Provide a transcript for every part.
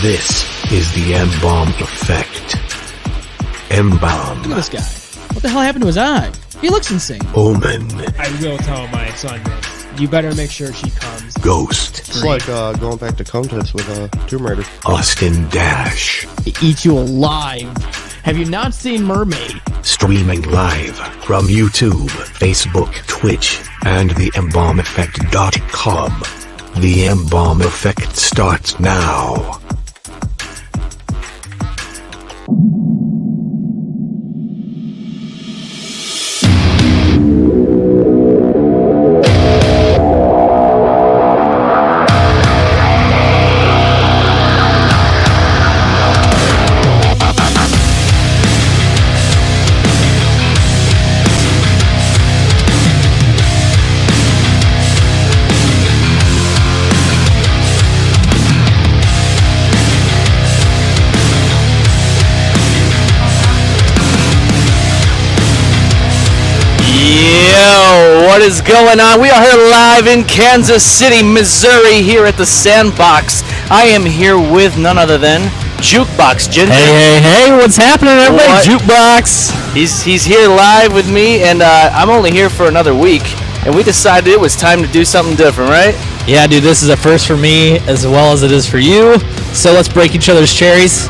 This is the M-balm effect. M-balm. Look at this guy. What the hell happened to his eye? He looks insane. Omen. I will tell my son this. You better make sure she comes. Ghost. It's like going back to contest with Tomb Raider. Austin Dash. Eat you alive. Have you not seen Mermaid? Streaming live from YouTube, Facebook, Twitch, and the M-balmeffect.com. The M-balm effect starts now. What is going on? We are here live in Kansas City, Missouri, here at the Sandbox. I am here with none other than Jukebox. Ginger. Hey, what's happening, everybody? What? Jukebox. He's here live with me, and I'm only here for another week, and we decided it was time to do something different, right? Yeah, dude, this is a first for me as well as it is for you. So let's break each other's cherries.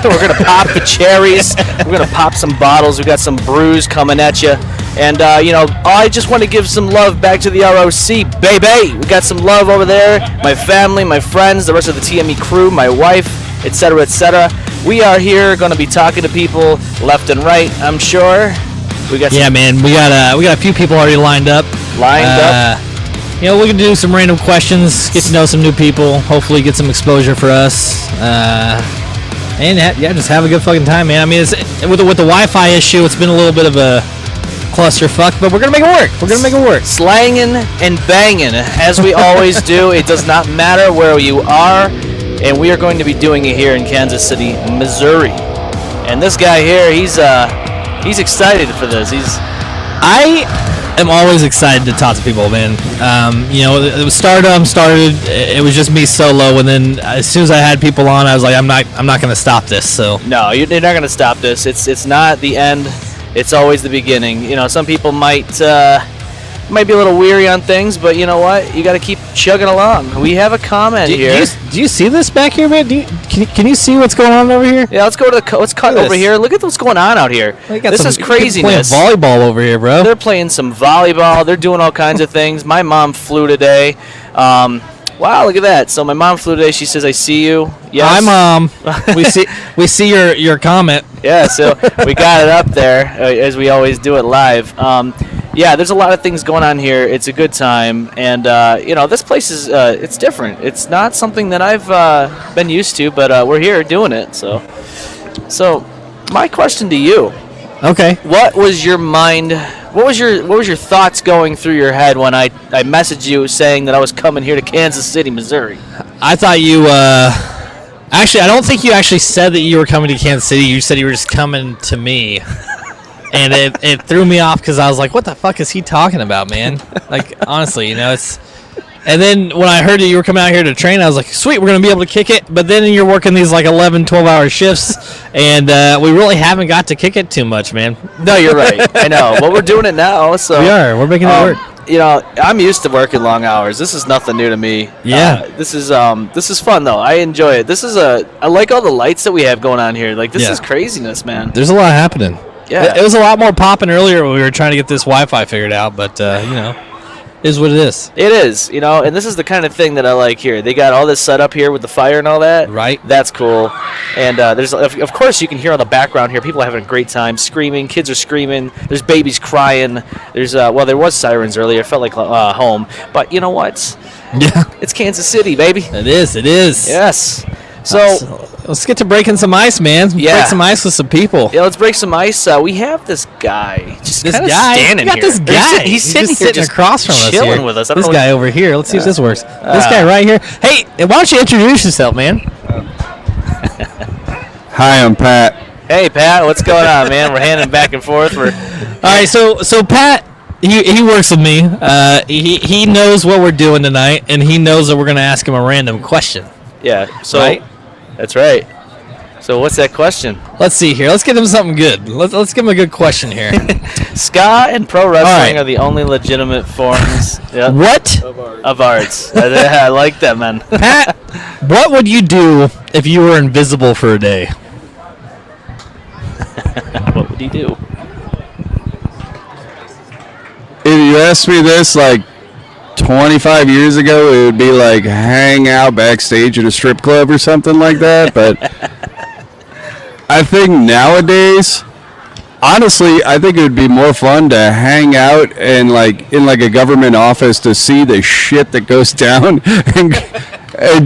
We're going to pop the cherries. We're going to pop some bottles. We got some brews coming at you. And, I just want to give some love back to the ROC, baby. We got some love over there. My family, my friends, the rest of the TME crew, my wife, etc., etc. We are here going to be talking to people left and right, I'm sure. We got man, we got a few people already lined up. We're going to do some random questions, get to know some new people, hopefully get some exposure for us. Just have a good fucking time, man. I mean, with the Wi-Fi issue, it's been a little bit of a clusterfuck, but we're going to make it work. Slanging and banging, as we always do. It does not matter where you are, and we are going to be doing it here in Kansas City, Missouri. And this guy here, he's excited for this. I'm always excited to talk to people, man. It was Stardom started. It was just me solo, and then as soon as I had people on, I was like, I'm not going to stop this. So no, you're not going to stop this. It's not the end. It's always the beginning. Some people might be a little weary on things, but you know what? You got to keep chugging along. We have a comment here. Do you see this back here, man? Can you see what's going on over here? Yeah, let's cut over here. Look at what's going on out here. This is craziness. Playing volleyball over here, bro. They're playing some volleyball. They're doing all kinds of things. My mom flew today. Wow, look at that. So my mom flew today. She says, "I see you." Yes. Hi, Mom. we see your comment. Yeah, so we got it up there as we always do it live. There's a lot of things going on here. It's a good time, and this place is it's different. It's not something that I've been used to, but we're here doing it. So my question to you. Okay. What was your thoughts going through your head when I messaged you saying that I was coming here to Kansas City, Missouri? I thought you actually, I don't think you actually said that you were coming to Kansas City. You said you were just coming to me. And it threw me off because I was like, what the fuck is he talking about, man? Like, honestly, it's... And then when I heard that you were coming out here to train, I was like, sweet, we're going to be able to kick it. But then you're working these, 11, 12-hour shifts, and we really haven't got to kick it too much, man. No, you're right. I know. Well, we're doing it now, so... We are. We're making it work. I'm used to working long hours. This is nothing new to me. Yeah. This is fun, though. I enjoy it. I like all the lights that we have going on here. This is craziness, man. There's a lot happening. Yeah. It was a lot more popping earlier when we were trying to get this Wi-Fi figured out, but, is what it is. It is, and this is the kind of thing that I like here. They got all this set up here with the fire and all that. Right. That's cool. And there's, of course, you can hear on the background here, people are having a great time, screaming. Kids are screaming. There's babies crying. There's, there was sirens earlier. It felt like home. But you know what? Yeah. It's Kansas City, baby. It is. Yes. So let's get to breaking some ice, man. Yeah. Break some ice with some people. Yeah, let's break some ice. We have this guy just this kind of guy standing we got here. This guy. He's sitting here just across from us, chilling with us. This guy over here. Let's see if this works. This guy right here. Hey, why don't you introduce yourself, man? Hi, I'm Pat. Hey, Pat. What's going on, man? We're handing back and forth. All right. So Pat. He works with me. He knows what we're doing tonight, and he knows that we're going to ask him a random question. Yeah. So right? That's right. So what's that question? Let's see here. Let's get him something good. Let's give him a good question here. Ska and pro wrestling right. are the only legitimate forms What? of arts. I like that, man. Pat, what would you do if you were invisible for a day? What would he do? If you asked me this like 25 years ago, it would be like hang out backstage at a strip club or something like that. But I think nowadays, honestly, I think it would be more fun to hang out and like in like a government office to see the shit that goes down and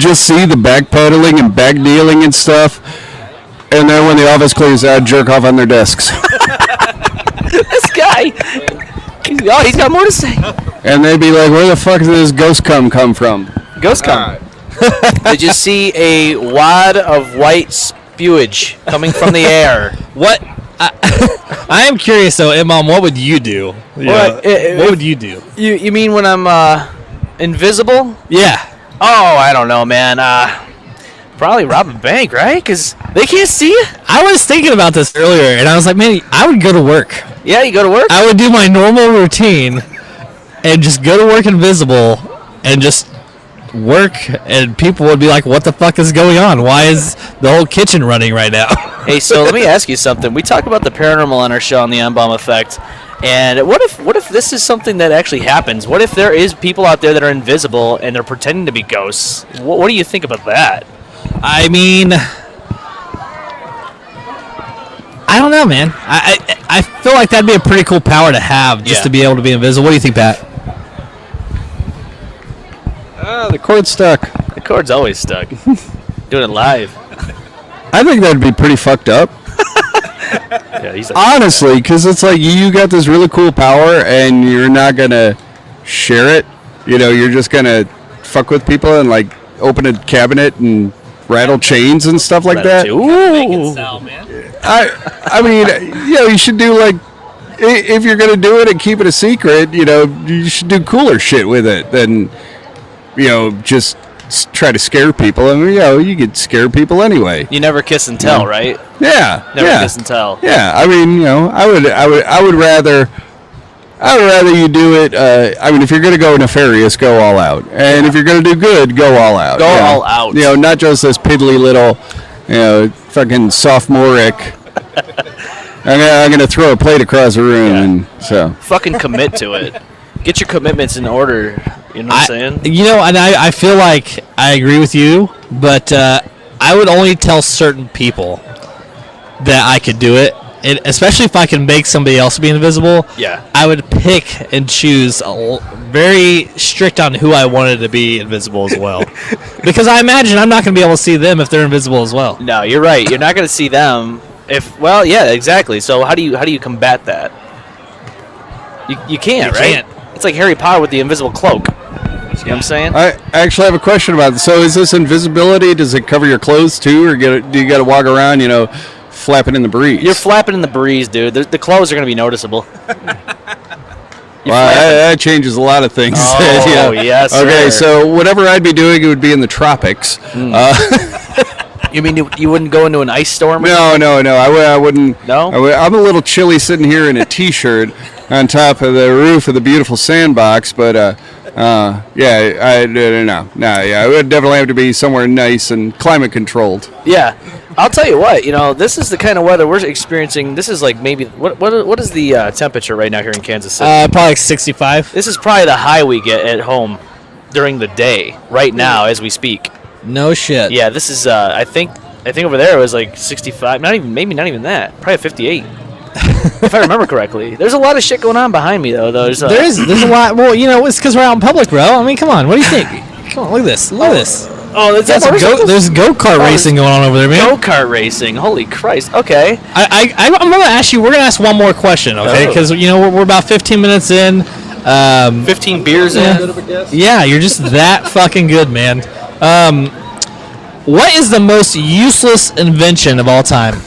just see the backpedaling and backdealing and stuff. And then when the office clears out, jerk off on their desks. This guy. He's got more to say. And they'd be like, where the fuck did this ghost come from? Ghost cum. Did you see a wad of white spewage coming from the air? What? I am curious though, M-balm, what would you do? What would you do? You mean when I'm invisible? Yeah. Oh, I don't know, man. Probably rob a bank, right? Because they can't see you. I was thinking about this earlier, and I was like, man, I would go to work. Yeah, you go to work? I would do my normal routine and just go to work invisible and just work, and people would be like, what the fuck is going on? Why is the whole kitchen running right now? Hey, so let me ask you something. We talk about the paranormal on our show on the M-balm effect. And what if this is something that actually happens? What if there is people out there that are invisible and they're pretending to be ghosts? What do you think about that? I mean, I don't know, man. I feel like that'd be a pretty cool power to have, just to be able to be invisible. What do you think, Pat? The cord's stuck. The cord's always stuck. Doing it live. I think that'd be pretty fucked up. Yeah, he's like, Honestly, because it's like you got this really cool power and you're not going to share it. You know, you're just going to fuck with people and like open a cabinet and rattle chains and stuff like that. Ooh. I mean, you know, you should do like, if you're going to do it and keep it a secret, you know, you should do cooler shit with it than, you know, just try to scare people. I mean, you know, you could scare people anyway. You never kiss and tell, right? Yeah. Never kiss and tell. Yeah. I mean, you know, I would rather you do it. I mean, if you're going to go nefarious, go all out. And if you're going to do good, go all out. Go all out. You know, not just this piddly little, you know, fucking sophomoric. I'm gonna throw a plate across the room, and so fucking commit to it. Get your commitments in order. You know what I'm saying? You know, and I feel like I agree with you, but I would only tell certain people that I could do it. And especially if I can make somebody else be invisible, I would pick and choose very strict on who I wanted to be invisible as well. Because I imagine I'm not going to be able to see them if they're invisible as well. No, you're right. You're not going to see them. Well, yeah, exactly. So how do you combat that? You can't, right? It's like Harry Potter with the invisible cloak. You know what I'm saying? I actually have a question about this. So is this invisibility? Does it cover your clothes too, or do you got to walk around, you know, flapping in the breeze? You're flapping in the breeze, dude. The clothes are going to be noticeable. Well, that changes a lot of things. Oh, yes, Okay, sir. so whatever I'd be doing, it would be in the tropics. You mean you wouldn't go into an ice storm? No, I wouldn't. No? I'm a little chilly sitting here in a T-shirt on top of the roof of the beautiful Sandbox, but I would definitely have to be somewhere nice and climate controlled. Yeah, I'll tell you what. You know, this is the kind of weather we're experiencing. This is like maybe what is the temperature right now here in Kansas City? Probably like 65. This is probably the high we get at home during the day right now as we speak. No shit. Yeah, this is. I think over there it was like 65. Maybe not even that. Probably 58. If I remember correctly. There's a lot of shit going on behind me though. There's a lot. Well, you know, it's because we're out in public, bro. I mean, come on. What do you think? Come on, look at this. Look at this. Oh, There's go-kart racing going on over there, man. Go-kart racing. Holy Christ. Okay. I'm going to ask you. We're going to ask one more question, okay? Because you know we're about 15 minutes in. 15 beers in. Yeah, you're just that fucking good, man. What is the most useless invention of all time?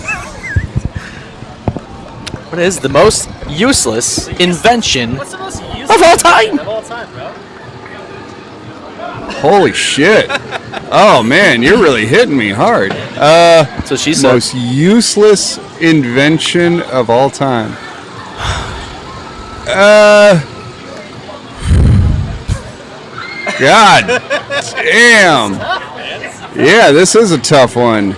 What is the most useless invention What's the most useless of all time? Of all time, bro. Holy shit! Oh man, you're really hitting me hard. That's what she said. Most useless invention of all time. God damn. Yeah, this is a tough one.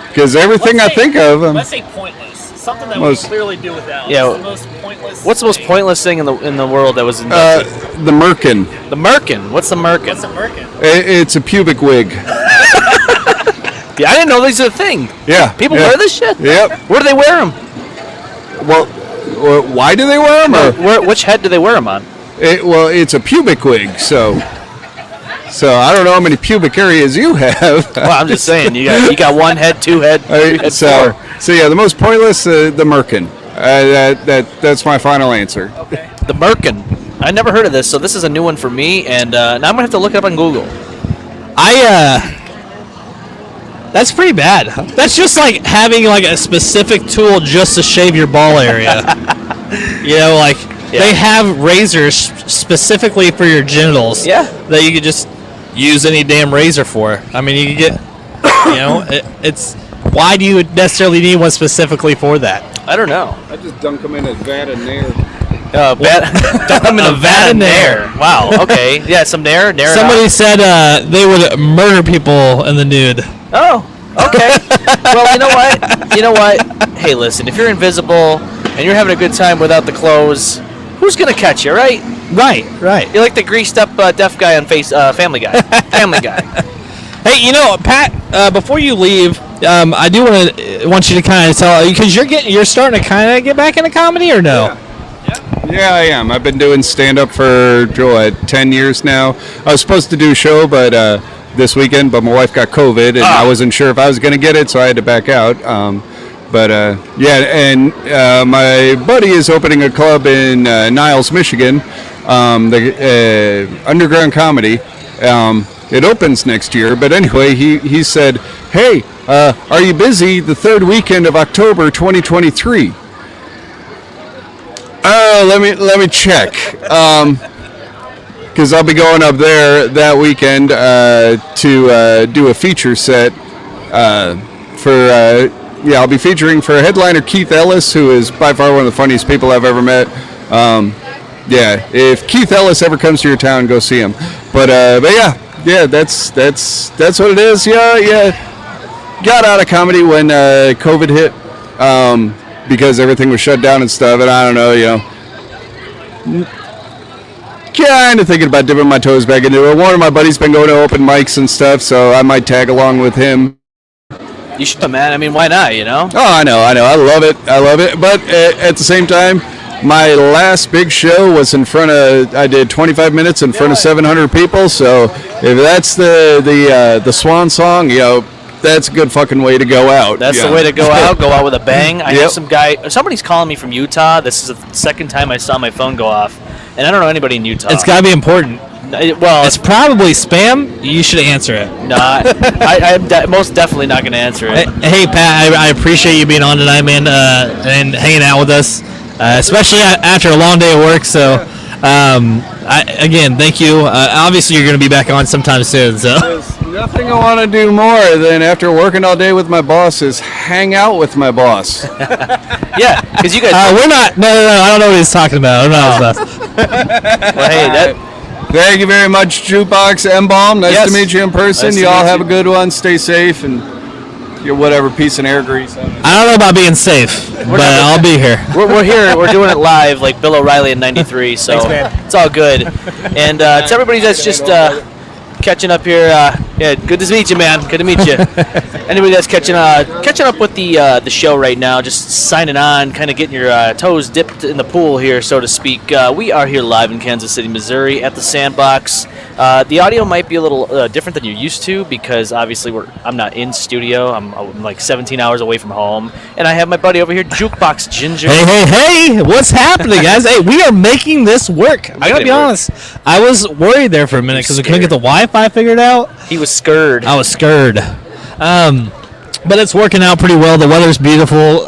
Because everything I think of, let's say pointless. Something that Most- we clearly do without. Yeah. What's the most pointless? What's the most pointless thing in the world that was invented? the merkin. The merkin. What's the merkin? What's a merkin? It's a pubic wig. Yeah, I didn't know these are a thing. Yeah. People yeah. wear this shit? Yep. Where do they wear them? Well, why do they wear them? Which head do they wear them on? It's a pubic wig, so I don't know how many pubic areas you have. Well, I'm just saying, you got one head, two head, three head, so four. yeah, the most pointless, the merkin. That's my final answer. The merkin. I never heard of this, so this is a new one for me, and now I'm gonna have to look it up on Google. That's pretty bad. That's just like having like a specific tool just to shave your ball area. You know, like they have razors specifically for your genitals. Yeah. That you could just use any damn razor for. I mean, you could get, you know, it's. Why do you necessarily need one specifically for that? I don't know. I just dunk them in a vat of nair. Dump them in a vat of nair. Wow. Okay. Yeah, some nair. Somebody said they would murder people in the nude. Oh, okay. Well, you know what? Hey, listen, if you're invisible and you're having a good time without the clothes, who's going to catch you, right? Right. You're like the greased up deaf guy on Family Guy. Family Guy. Hey, you know, Pat, before you leave, I do want you to kind of tell, because you're starting to kind of get back into comedy, or no? Yeah, I am. I've been doing stand-up for 10 years now. I was supposed to do a show, but this weekend, but my wife got COVID, and I wasn't sure if I was going to get it, so I had to back out. My buddy is opening a club in Niles, Michigan, the Underground Comedy. It opens next year, but anyway, he said, "Hey, are you busy the third weekend of October 2023?" Oh, let me check. Because I'll be going up there that weekend to do a feature set I'll be featuring for headliner Keith Ellis, who is by far one of the funniest people I've ever met. If Keith Ellis ever comes to your town, go see him. But that's what it is. Yeah. Got out of comedy when COVID hit because everything was shut down and stuff. And I don't know, kind of thinking about dipping my toes back into it. One of my buddies been going to open mics and stuff, so I might tag along with him. You should, man. I mean, why not, Oh, I know. I love it. But at the same time, my last big show was I did 25 minutes in front of 700 people, so if that's the swan song, that's a good fucking way to go out. That's the way to go out. Go out with a bang. I have somebody's calling me from Utah. This is the second time I saw my phone go off, and I don't know anybody in Utah. It's got to be important. It's probably spam. You should answer it. No, I'm most definitely not going to answer it. Hey, Pat, I appreciate you being on tonight, man, and hanging out with us, especially after a long day of work. So, again, thank you. Obviously, you're going to be back on sometime soon. So. There's nothing I want to do more than after working all day with my boss is hang out with my boss. Yeah, because you guys. We're not. No. I don't know what he's talking about. Well, hey, Thank you very much, Jukebox, M-balm. Nice to meet you in person. Nice you to all meet have you. a good one. Stay safe and your whatever piece of air grease. I don't know about being safe, but I'll be here. We're here. We're doing it live, like Bill O'Reilly in '93. So Thanks, man. It's all good. And to everybody that's just catching up here, good to meet you, man. Good to meet you. Anybody that's catching up with the show right now, just signing on, kind of getting your toes dipped in the pool here, so to speak. We are here live in Kansas City, Missouri, at the Sandbox. The audio might be a little different than you're used to because obviously I'm not in studio. I'm like 17 hours away from home, and I have my buddy over here, Jukebox Ginger. Hey! What's happening, guys? Hey, we are making this work. I gotta be honest. I was worried there for a minute because we couldn't get the Wi-Fi figured out. He was scared. I was scared. But it's working out pretty well. The weather's beautiful.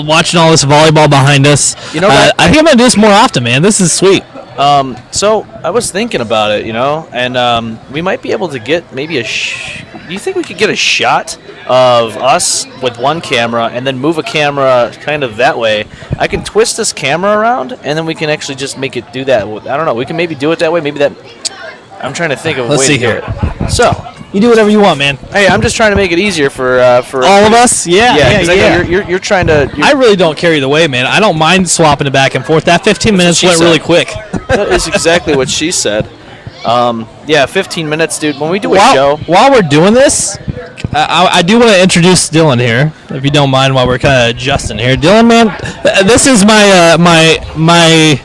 Watching all this volleyball behind us. You know what? I think I'm gonna do this more often, man. This is sweet. So I was thinking about it, and we might be able to get maybe do you think we could get a shot of us with one camera and then move a camera kind of that way? I can twist this camera around and then we can actually just make it do that. I don't know. We can maybe do it that way. Maybe that. I'm trying to think of a Let's way see to do here. it. So You do whatever you want, man. hey, I'm just trying to make it easier for All of us? Yeah. 'cause I know you're trying to. I really don't care either way, man. I don't mind swapping it back and forth. That 15 minutes she went said. really quick. That is exactly what she said. 15 minutes, dude. When we do a show. While we're doing this, I do want to introduce Dylan here, if you don't mind, while we're kind of adjusting here. Dylan, man, this is my.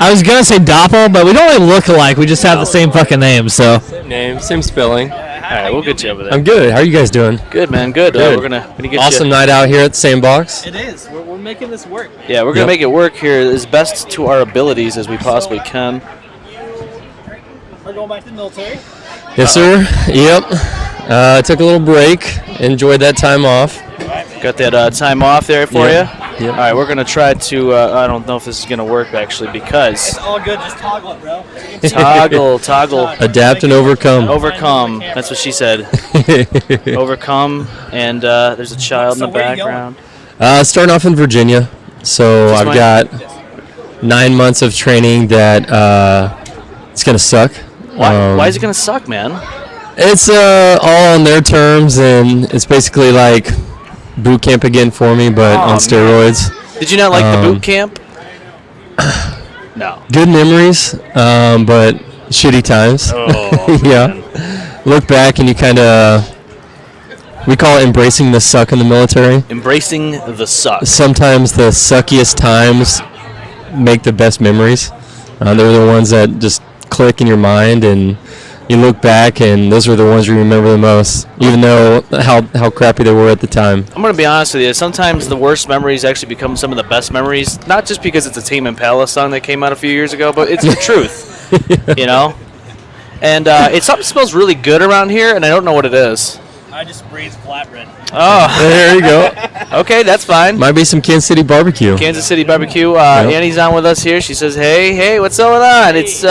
I was gonna say doppel, but we don't really look alike. We just have the same fucking name, so. Same name, same spelling. All right, we'll get you over there. I'm good. How are you guys doing? Good, man. Good. Good. We're gonna get Awesome you. night out here at Sandbox. It is. We're making this work. Yeah, we're gonna Yep. make it work here as best to our abilities as we possibly can. We're going back to the military. Yes, sir. Yep. Took a little break. Enjoyed that time off. Got that time off there for Yep. you. Yep. All right, we're gonna try to. I don't know if this is gonna work actually because All good. Just toggle it, bro. toggle, Adapt and overcome. overcome. That's what she said. Overcome, and there's a child in the where you background. Starting off in Virginia. So Just I've mine. got 9 months of training that it's going to suck. Why is it gonna suck, man? It's all on their terms, and it's basically like boot camp again for me, but Aw, on man. steroids. Did you not like the boot camp? No. Good memories, but shitty times. Oh, Yeah. man. Look back and you kind of, we call it embracing the suck in the military. Embracing the suck. Sometimes the suckiest times make the best memories. They're the ones that just click in your mind, and you look back and those are the ones you remember the most, even though how crappy they were at the time. I'm going to be honest with you. Sometimes the worst memories actually become some of the best memories. Not just because it's a Tame Impala song that came out a few years ago, but it's the truth, And it's something that smells really good around here, and I don't know what it is. I just breathed flatbread. Oh, There you go. okay, that's fine. Might be some Kansas City barbecue. Kansas City Barbecue. Yep. Annie's on with us here. She says, "Hey, what's going on? It's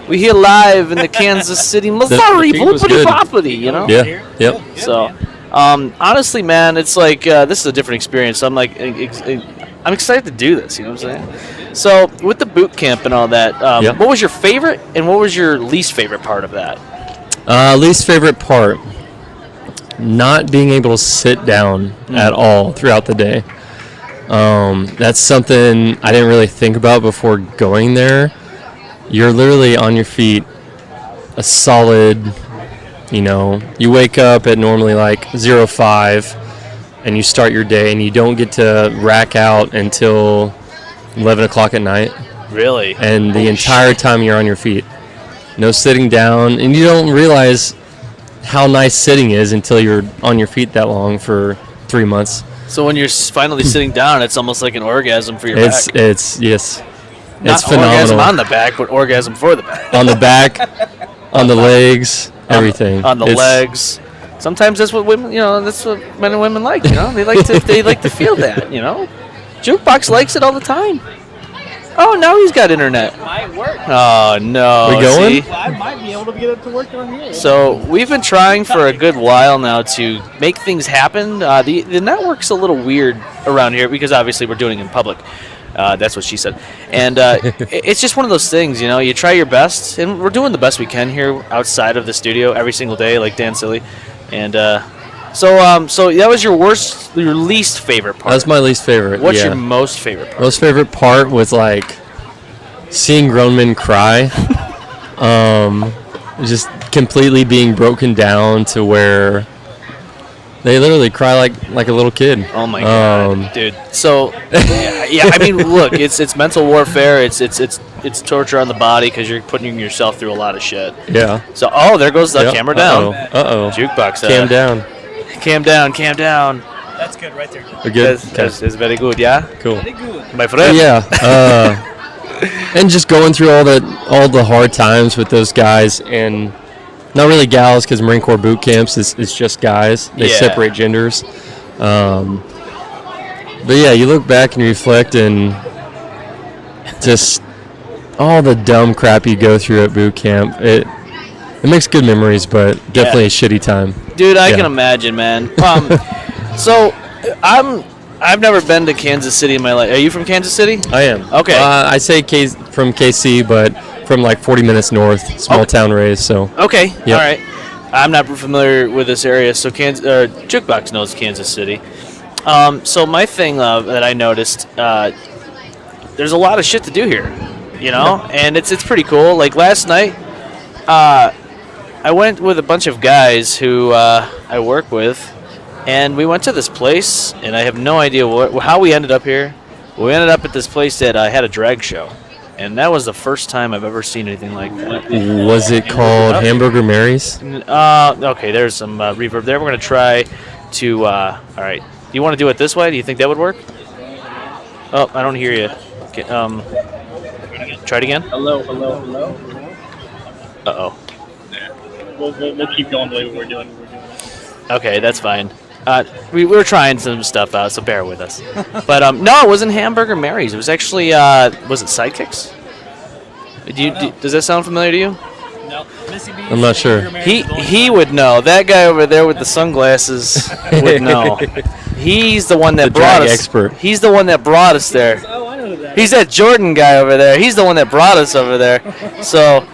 we here live in the Kansas City, Missouri, feed was boopity good. boppity, Yeah. Yep. So, honestly, man, it's like this is a different experience. I'm like, I'm excited to do this. You know what I'm saying? So, with the boot camp and all that, Yep. what was your favorite and what was your least favorite part of that? Least favorite part, not being able to sit down at all throughout the day. That's something I didn't really think about before going there. You're literally on your feet a solid, you wake up at normally like 05 and you start your day and you don't get to rack out until 11 o'clock at night. Really? And the entire time you're on your feet. No sitting down, and you don't realize how nice sitting is until you're on your feet that long for 3 months. So when you're finally sitting down, it's almost like an orgasm for your It's back. yes, Not it's phenomenal. orgasm on the back, but orgasm for the back. On the back, on the legs, everything. On the It's- legs. Sometimes that's what women, that's what men and women like. They like to feel that. Jukebox likes it all the time. Oh, now he's got internet. Might work. Oh no. We going? See? I might be able to get it to work on here. So we've been trying for a good while now to make things happen. The network's a little weird around here because obviously we're doing it in public. That's what she said. And it's just one of those things, you try your best, and we're doing the best we can here outside of the studio every single day, like Dan Silly. And so that was your least favorite part. That's my least favorite. What's yeah. your most favorite part? Most favorite part was like seeing grown men cry. Just completely being broken down to where they literally cry like a little kid. Oh my god, dude! So, yeah, I mean, look, it's mental warfare. It's torture on the body because you're putting yourself through a lot of shit. Yeah. So, there goes the Yep. camera down. Uh-oh. Jukebox. Cam down. Cam down. That's good right there. We're good. That's very good, yeah, Cool. my But friend. yeah. And just going through all the hard times with those guys, and not really gals because Marine Corps boot camps is just guys. They Yeah. separate genders. But yeah, you look back and you reflect, and just all the dumb crap you go through at boot camp. It makes good memories, but definitely a shitty time. Dude, I can imagine, man. So I've never been to Kansas City in my life. Are you from Kansas City? I am. Okay. I say from KC, but from like 40 minutes north, small town raised. So. Okay. Yep. All right. I'm not familiar with this area, so Jukebox knows Kansas City. So my thing that I noticed, there's a lot of shit to do here, you know, and it's pretty cool. Like last night, I went with a bunch of guys who I work with, and we went to this place, and I have no idea how we ended up here. We ended up at this place that had a drag show, and that was the first time I've ever seen anything like that. Was it called Hamburger Mary's? Okay, there's some reverb there. We're going to try to, all right. Do you want to do it this way? Do you think that would work? Oh, I don't hear you. Okay, try it again. Hello. Uh-oh. We'll keep going the way we're doing. Okay, that's fine. We were trying some stuff out, so bear with us. But no, it wasn't Hamburger Mary's. It was actually, was it Sidekicks? Does that sound familiar to you? No, Missy B. I'm not sure. He would know. That guy over there with the sunglasses would know. He's the one that brought us. Expert. He's the one that brought us there. Oh, I know that. He's that Jordan guy over there. He's the one that brought us over there. So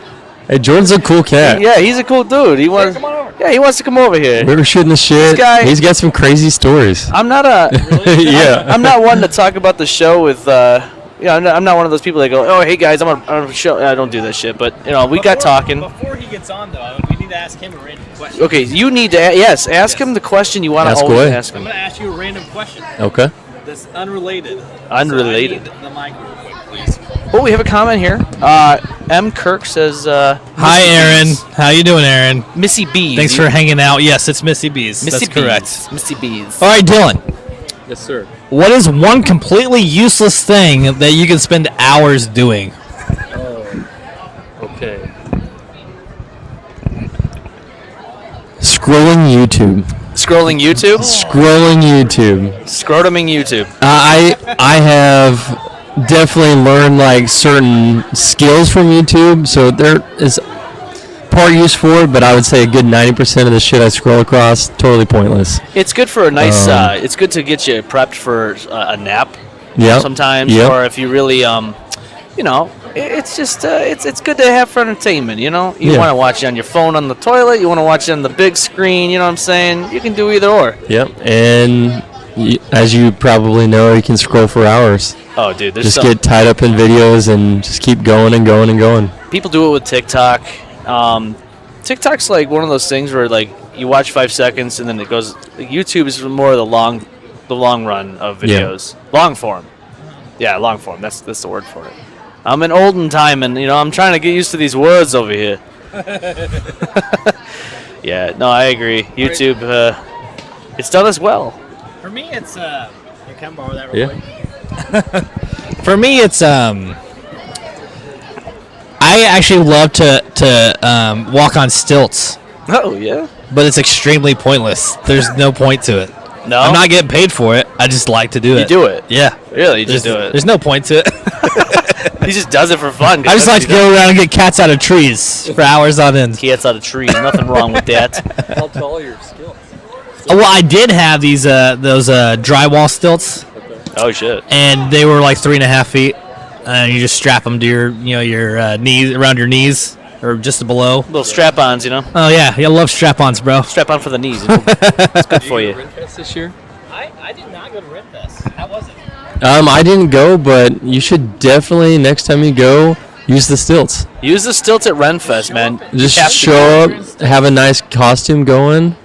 Hey, Jordan's a cool cat. yeah, he's a cool dude. He wants. Yeah, he wants to come over here. We were shooting the shit. This guy- He's got some crazy stories. I'm not a. Yeah. I'm not one to talk about the show with. I'm not one of those people that go, oh, hey guys, I'm on a show. I don't do that shit. But we got talking. Before he gets on, though, we need to ask him a random question. Okay, you need to ask him the question you want to Ask always away. ask I'm him. going to ask you a random question Okay. that's unrelated. Unrelated. So I need the mic real quick, please. Oh, we have a comment here. M. Kirk says, Hi, Aaron. How you doing, Aaron? Missy B's. Thanks for hanging out. Yes, it's Missy B's. Missy That's correct. B's. Missy B's. All right, Dylan. Yes, sir. What is one completely useless thing that you can spend hours doing? Okay. Scrolling YouTube. Scrolling YouTube? Scrolling YouTube. Scrotuming YouTube. I have definitely learned like certain skills from YouTube, so there is part use for it, but I would say a good 90% of the shit I scroll across totally pointless. It's good for a nice, it's good to get you prepped for a nap Yep. sometimes, Yep. or if you really, it's just, it's good to have for entertainment, You Yeah. want to watch it on your phone on the toilet, you want to watch it on the big screen, you know what I'm saying? You can do either or. Yep, and as you probably know, you can scroll for hours. Oh, dude, there's Just get tied up in videos and just keep going and going and going. people do it with TikTok. TikTok's like one of those things where like you watch 5 seconds and then it goes. YouTube is more of the long run of videos, long form. Yeah, long form. That's the word for it. I'm an olden time, and I'm trying to get used to these words over here. Yeah, no, I agree. YouTube, it's done as well. For me, it's, can I borrow that real quick? For me, it's I actually love to walk on stilts, Oh yeah. but it's extremely pointless. There's no point to it. No, I'm not getting paid for it. I just like to do it. You do it. Yeah. Really, you just do it. There's no point to it. He just does it for fun. I just like to go around and get cats out of trees for hours on end. Cats out of trees. Nothing wrong with that. How tall are your skills? Well, I did have those drywall stilts, Oh shit. and they were like 3.5 feet. And you just strap them to your knees, around your knees, or just below. Little strap-ons, Oh yeah, I love strap-ons, bro. Strap on for the knees. It's good for you. This year? I did not go to Red Fest. How was it? I didn't go, but you should definitely next time you go use the stilts. Use the stilts at Renfest, man. Just You have to. show up, have a nice costume going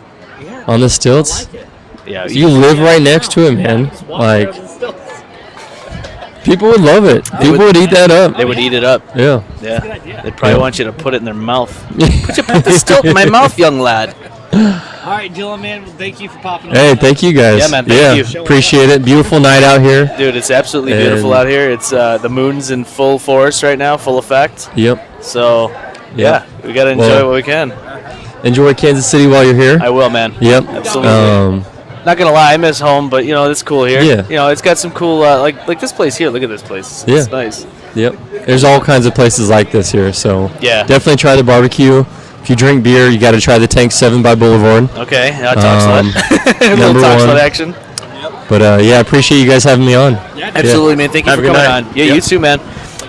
on the stilts. Yeah, You live right next to it, man. Like people would love it. People would eat that up. they would eat it up. Yeah. Yeah, they'd probably Yeah. want you to put it in their mouth. Put the stilt in my mouth, young lad. All right, Dylan, man, well, thank you for popping on. Hey, thank you guys. Yeah, man, thank you. Appreciate it. Beautiful night out here. Dude, it's absolutely beautiful And- out here. It's the moon's in full force right now, full effect. Yep. So, Yep. yeah, we gotta enjoy Well- what we can. Enjoy Kansas City while you're here. I will, man. Yep. Absolutely. Not gonna lie, I miss home, but it's cool here. Yeah. It's got some cool like this place here. Look at this place. It's Yeah. nice. Yep. There's all kinds of places like this here, so Yeah. definitely try the barbecue. If you drink beer, you got to try the Tank 7 by Boulevard. Okay, talk slut. A little number talk one. slut action. But yeah, I appreciate you guys having me on. Absolutely, man. Thank you Have for a good coming night. on. Yeah, Yep. you too, man.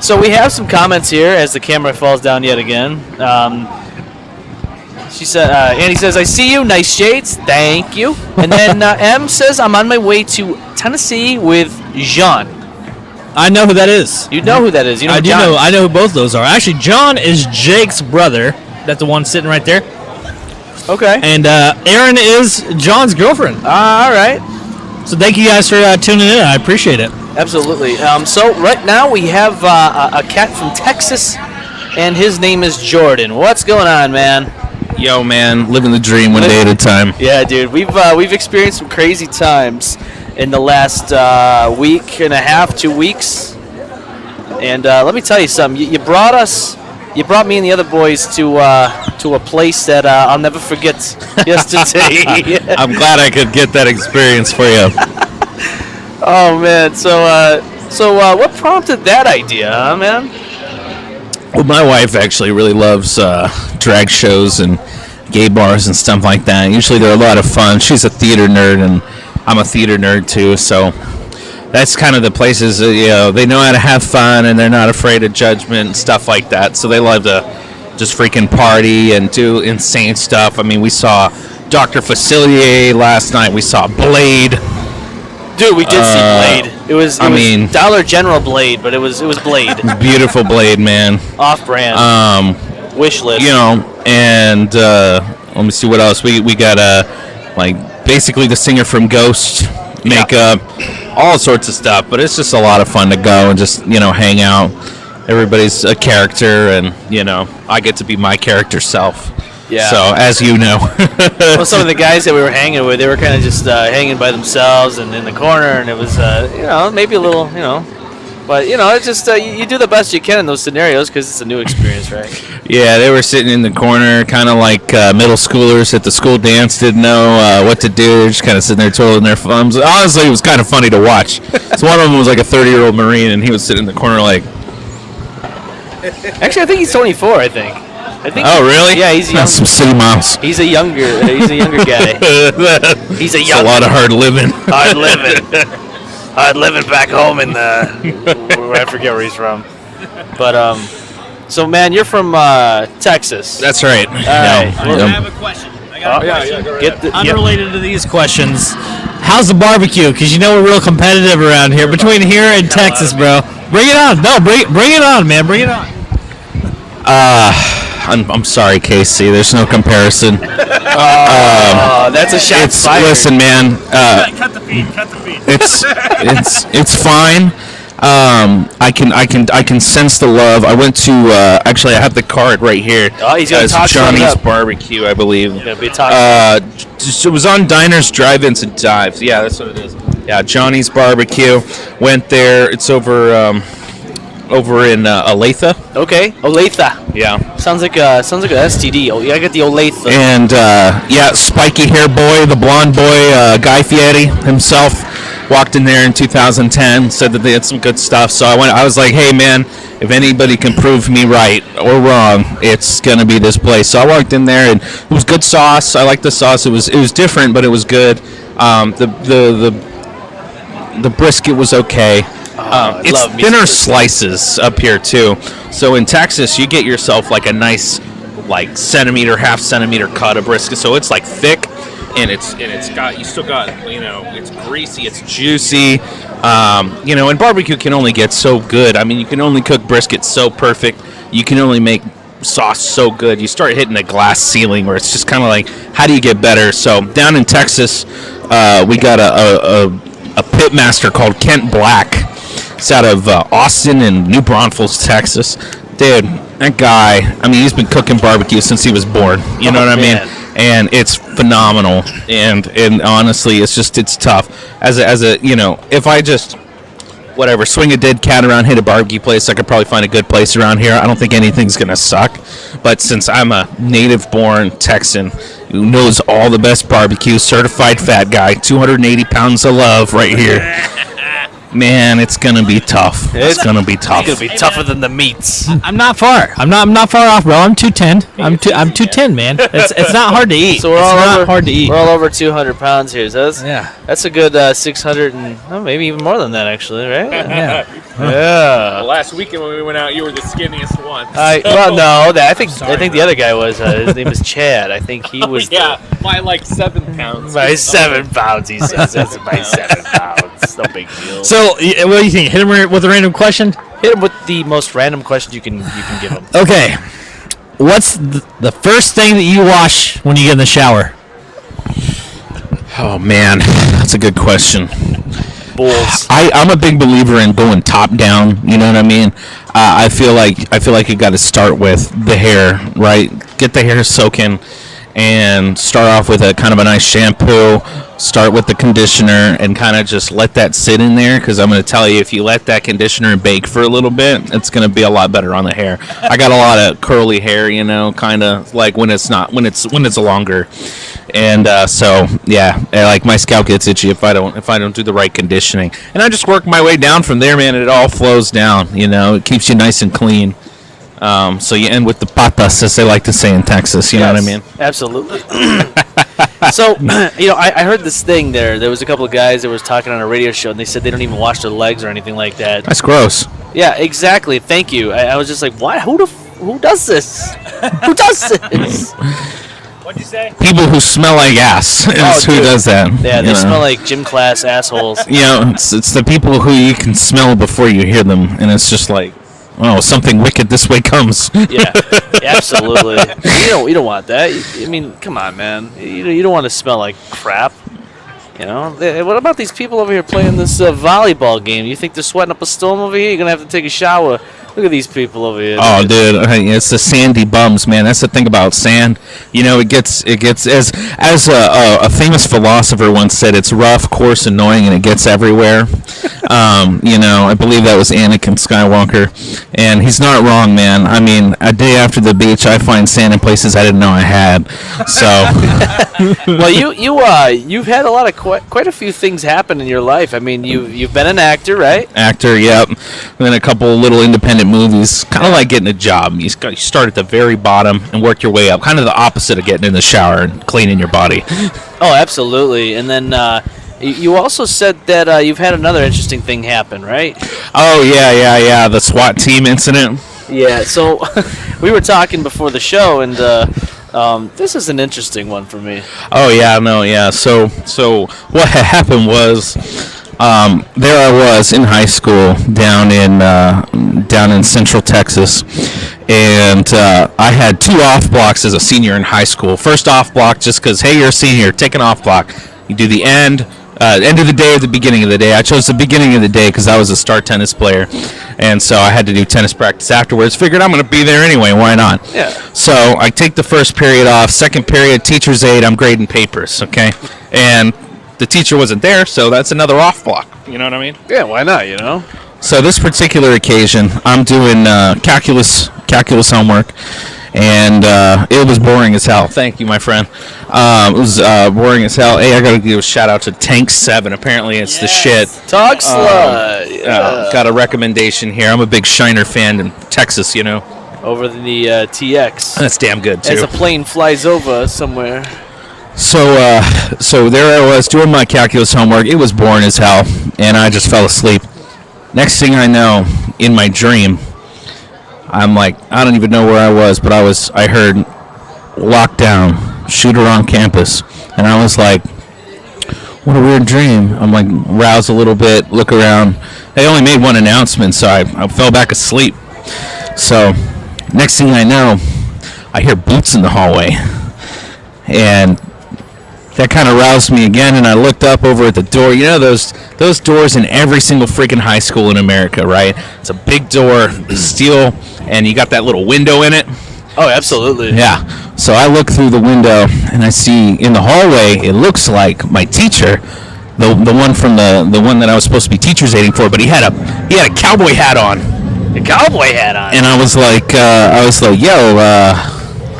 So we have some comments here as the camera falls down yet again. She said, Andy says, "I see you. Nice shades. Thank you." And then M says, "I'm on my way to Tennessee with Jean." I know who that is. You know who that is? You know I who do John know. is? I know who both those are. Actually, John is Jake's brother. That's the one sitting right there. Okay. And Erin is John's girlfriend. All right. So thank you guys for tuning in. I appreciate it. Absolutely. So right now we have a cat from Texas, and his name is Jordan. What's going on, man? Yo, man, living the dream one day at a time. Yeah, dude. We've experienced some crazy times in the last week and a half, 2 weeks. And let me tell you something. You brought me and the other boys to a place that I'll never forget yesterday. I'm glad I could get that experience for you. Oh man. So what prompted that idea, huh, man? Well, my wife actually really loves drag shows and gay bars and stuff like that. Usually they're a lot of fun. She's a theater nerd, and I'm a theater nerd too, so that's kind of the places, they know how to have fun, and they're not afraid of judgment and stuff like that, so they love to just freaking party and do insane stuff. I mean, we saw Dr. Facilier last night. We saw Blade. Dude, we did see Blade. It was Dollar General Blade, but it was Blade. Beautiful Blade, man. Off-brand. Wish list. And let me see what else. We got basically the singer from Ghost, makeup, all sorts of stuff. But it's just a lot of fun to go and just hang out. Everybody's a character, and I get to be my character self. Yeah. So as you know, well, some of the guys that we were hanging with, they were kind of just hanging by themselves and in the corner, and it was maybe a little but it's just you do the best you can in those scenarios because it's a new experience, right? Yeah, they were sitting in the corner, kind of like middle schoolers at the school dance, didn't know what to do. They're just kind of sitting there twiddling their thumbs. Honestly, it was kind of funny to watch. So one of them was like a 30-year-old Marine, and he was sitting in the corner like... Actually, I think he's 24, I think. Oh, really? Yeah, he's young. That's some city miles. He's a younger guy. He's a lot of hard living. Hard living back home in I forget where he's from. But so man, you're from Texas. That's right. All right. I have a question. Unrelated to these questions, how's the barbecue? Because we're real competitive around here. Between here and Texas, bro. Bring it on. No, bring it on, man. Bring it on. I'm sorry, Casey. There's no comparison. That's a shot fired. Listen, man. Cut the feed. It's fine. I can sense the love. I went to actually I have the card right here. Oh, he's gonna talk Johnny's up. Barbecue, I believe. It was on Diners, Drive-Ins, and Dives. Yeah, that's what it is. Yeah, Johnny's Barbecue. Went there. It's over in Olathe. Okay, Olathe. Yeah. Sounds like a STD. Oh, yeah, I got the Olathe. And spiky hair boy, the blonde boy, Guy Fieri himself, walked in there in 2010. Said that they had some good stuff. So I was like, hey man, if anybody can prove me right or wrong, it's gonna be this place. So I walked in there, and it was good sauce. I liked the sauce. It was different, but it was good. The brisket was okay. It's thinner slices up here too. So in Texas, you get yourself like a nice, half centimeter cut of brisket. So it's like thick, and it's greasy, it's juicy. And barbecue can only get so good. I mean, you can only cook brisket so perfect. You can only make sauce so good. You start hitting a glass ceiling where it's just kind of like, how do you get better? So down in Texas, we got a pit master called Kent Black. It's out of Austin and New Braunfels, Texas. Dude, that guy, he's been cooking barbecue since he was born. You know what I mean? And it's phenomenal. And honestly, it's tough. As a if I just, swing a dead cat around, hit a barbecue place, I could probably find a good place around here. I don't think anything's going to suck. But since I'm a native-born Texan who knows all the best barbecue, certified fat guy, 280 pounds of love right here. Man, it's gonna be tough. It's gonna be tough. It's gonna be tougher than the meats. I'm not far. I'm not far off, bro. I'm 210. I'm 210, man. It's not hard to eat. So we're it's all not over, hard to eat. We're all over 200 pounds here. So Yeah. that's a good 600 and maybe even more than that, actually, right? Yeah. Yeah. Last weekend when we went out, you were the skinniest one. Well, no, I think the other guy was. His name is Chad. I think he was. By like 7 pounds. By 7 pounds, he says. That's by 7 pounds. No big deal. So, what do you think? Hit him with a random question? Hit him with the most random question you can give him. Okay. What's the first thing that you wash when you get in the shower? Oh man, that's a good question. Bulls. I'm a big believer in going top down. You know what I mean? I feel like you got to start with the hair, right? Get the hair soaking, and start off with a kind of a nice shampoo. Start with the conditioner and kind of just let that sit in there. Because I'm going to tell you, if you let that conditioner bake for a little bit, it's going to be a lot better on the hair. I got a lot of curly hair, you know, kind of like when it's longer. And so yeah, like my scalp gets itchy if I don't do the right conditioning, and I just work my way down from there, man. And it all flows down, you know. It keeps you nice and clean. So you end with the patas, as they like to say in Texas. You know what I mean? Absolutely. So I heard this thing there. There was a couple of guys that was talking on a radio show, and they said they don't even wash their legs or anything like that. That's gross. Yeah, exactly. Thank you. I was just like, what? Who does this? Who does this? What'd you say? People who smell like ass is who does that. Yeah, they smell like gym class assholes. You know, it's the people who you can smell before you hear them, and it's just like, oh, something wicked this way comes. Yeah, absolutely. You don't want that. I mean, come on, man. You don't want to smell like crap. You know. What about these people over here playing this volleyball game? You think they're sweating up a storm over here? You're gonna have to take a shower. Look at these people over here. Oh, dude, it's the sandy bums, man. That's the thing about sand. You know, it gets as a famous philosopher once said, it's rough, coarse, annoying, and it gets everywhere. You know, I believe that was Anakin Skywalker, and he's not wrong, man. I mean, a day after the beach, I find sand in places I didn't know I had. So, well, you've had a lot of quite a few things happen in your life. I mean, you've been an actor, right? Actor, yep. And then a couple little independent movies, kind of like getting a job. You start at the very bottom and work your way up, kind of the opposite of getting in the shower and cleaning your body. Oh, absolutely. And then you also said that you've had another interesting thing happen, right? Oh, yeah, the SWAT team incident. Yeah, so we were talking before the show, and this is an interesting one for me. Oh, yeah, no, yeah. So what had happened was, there I was in high school down in Central Texas, and I had 2 off blocks as a senior in high school. First off block, just because, hey, you're a senior, take an off block. You do the end of the day or the beginning of the day. I chose the beginning of the day because I was a star tennis player, and so I had to do tennis practice afterwards. Figured I'm going to be there anyway, why not? Yeah. So I take the first period off. Second period, teacher's aide, I'm grading papers, okay? And the teacher wasn't there, so that's another off block. You know what I mean? Yeah, why not, you know? So this particular occasion, I'm doing calculus homework, and it was boring as hell. Thank you, my friend. It was boring as hell. Hey, I got to give a shout out to Tank 7. Apparently, it's the shit. Talk slut. Got a recommendation here. I'm a big Shiner fan in Texas, you know. Over the TX. That's damn good, too. As a plane flies over somewhere. So there I was doing my calculus homework. It was boring as hell, and I just fell asleep. Next thing I know, in my dream, I'm like, I don't even know where I was, but I heard lockdown, shooter on campus, and I was like, what a weird dream. I'm like, rouse a little bit, look around. They only made one announcement, so I fell back asleep. So next thing I know, I hear boots in the hallway, and that kind of roused me again, and I looked up over at the door. You know those doors in every single freaking high school in America, right? It's a big door, steel, and you got that little window in it. Oh, absolutely. Yeah. So I look through the window, and I see in the hallway, it looks like my teacher, the one from the one that I was supposed to be teacher's aiding for, but he had a cowboy hat on. A cowboy hat on. And I was like, yo,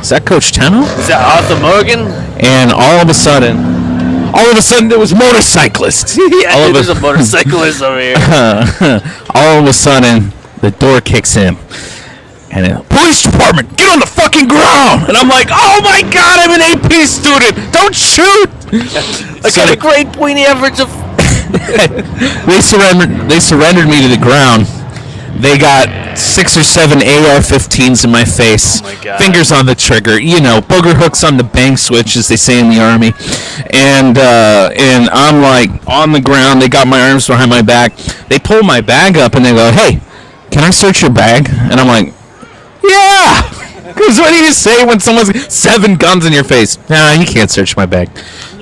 is that Coach Tenno? Is that Arthur Morgan? And all of a sudden, All of a sudden, there was motorcyclists. Yeah, all of there's a motorcyclist over here. all of a sudden, the door kicks in. And police department, get on the fucking ground! And I'm like, oh my god, I'm an AP student! Don't shoot! I got a great pointy average of. They surrendered me to the ground. They got 6 or 7 AR-15s in my face. Oh my God. Fingers on the trigger. You know, booger hooks on the bang switch, as they say in the Army. And I'm like on the ground. They got my arms behind my back. They pull my bag up and they go, hey, can I search your bag? And I'm like, yeah! Because what do you say when someone's 7 guns in your face? Nah, you can't search my bag.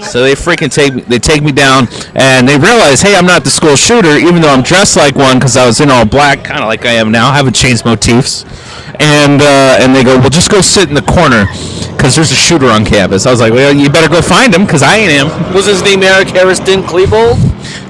So they freaking take me down, and they realize, hey, I'm not the school shooter, even though I'm dressed like one because I was in all black, kind of like I am now. I haven't changed motifs. And they go, well, just go sit in the corner because there's a shooter on campus. I was like, well, you better go find him because I ain't him. Was his name Eric Harrison Klebold?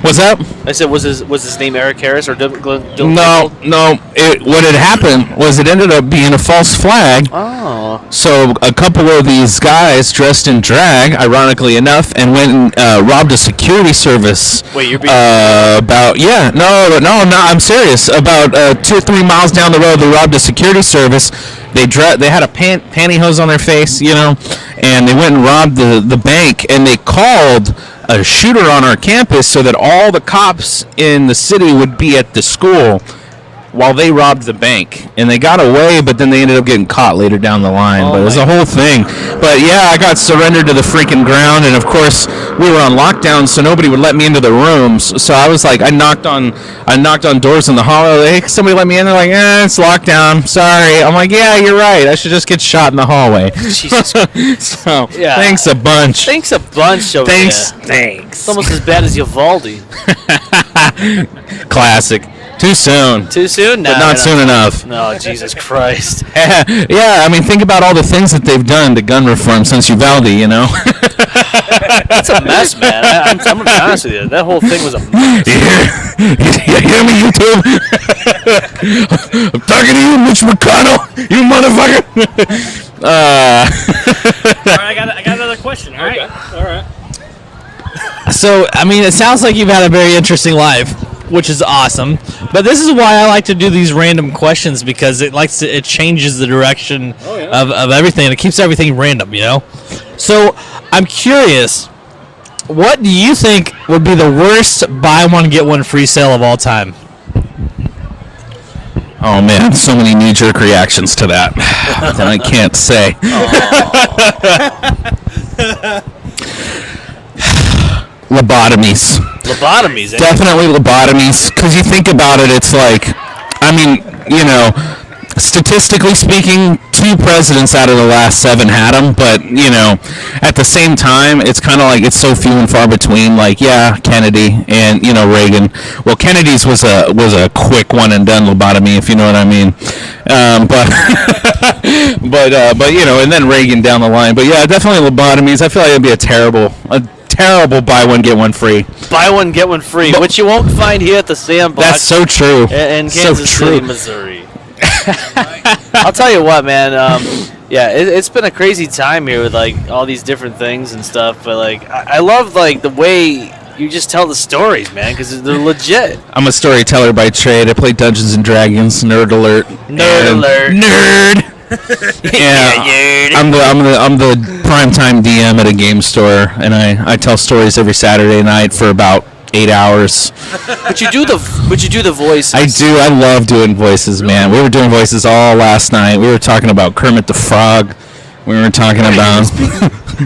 What's up? I said, was his name Eric Harris or No. What had happened was it ended up being a false flag. Oh. So a couple of these guys dressed in drag, ironically enough, and went and robbed a security service. Wait, you're being I'm serious. About 2 or 3 miles down the road, they robbed a security service. They had a pantyhose on their face, you know, and they went and robbed the bank, and they called a shooter on our campus so that all the cops in the city would be at the school while they robbed the bank. And they got away, but then they ended up getting caught later down the line. But it was a whole thing. But yeah, I got surrendered to the freaking ground, and of course we were on lockdown, so nobody would let me into the rooms. So I was like, I knocked on doors in the hallway. Hey, somebody let me in. They're like, it's lockdown. Sorry. I'm like, yeah, you're right. I should just get shot in the hallway. Jesus. So yeah. Thanks a bunch. Thanks a bunch. Over Thanks. there. Thanks. It's almost as bad as Uvalde. Classic. Too soon. Too soon? No, but not soon enough. No, Jesus Christ. Yeah, I mean, think about all the things that they've done to gun reform since Uvalde, you know? It's a mess, man. I'm going to be honest with you. That whole thing was a mess. You hear me, YouTube? I'm talking to you, Mitch McConnell. You motherfucker. All right, I got another question. All right. All right. So, I mean, it sounds like you've had a very interesting life, which is awesome. But this is why I like to do these random questions, because it changes the direction of everything, and it keeps everything random, you know? So, I'm curious, what do you think would be the worst buy one, get one free sale of all time? Oh, man, so many knee-jerk reactions to that that I can't say. Lobotomies. Lobotomies, eh? Definitely lobotomies, because you think about it, it's like, I mean, you know, statistically speaking, 2 presidents out of the last 7 had them, but, you know, at the same time, it's kind of like it's so few and far between. Like, yeah, Kennedy and, you know, Reagan. Well, Kennedy's was a quick one and done lobotomy, if you know what I mean. But you know, and then Reagan down the line. But yeah, definitely lobotomies. I feel like it'd be a terrible buy one, get one free. Buy one, get one free, which you won't find here at the Sandbox. That's so true. In Kansas City, Missouri. I'll tell you what, man. Yeah, it's been a crazy time here with like all these different things and stuff. But like, I love like the way you just tell the stories, man, because they're legit. I'm a storyteller by trade. I play Dungeons and Dragons. Nerd alert. Nerd alert. Nerd. Yeah, I'm the primetime DM at a game store, and I tell stories every Saturday night for about 8 hours. But you do the voices. I do. I love doing voices, man. We were doing voices all last night. We were talking about Kermit the Frog. We were talking about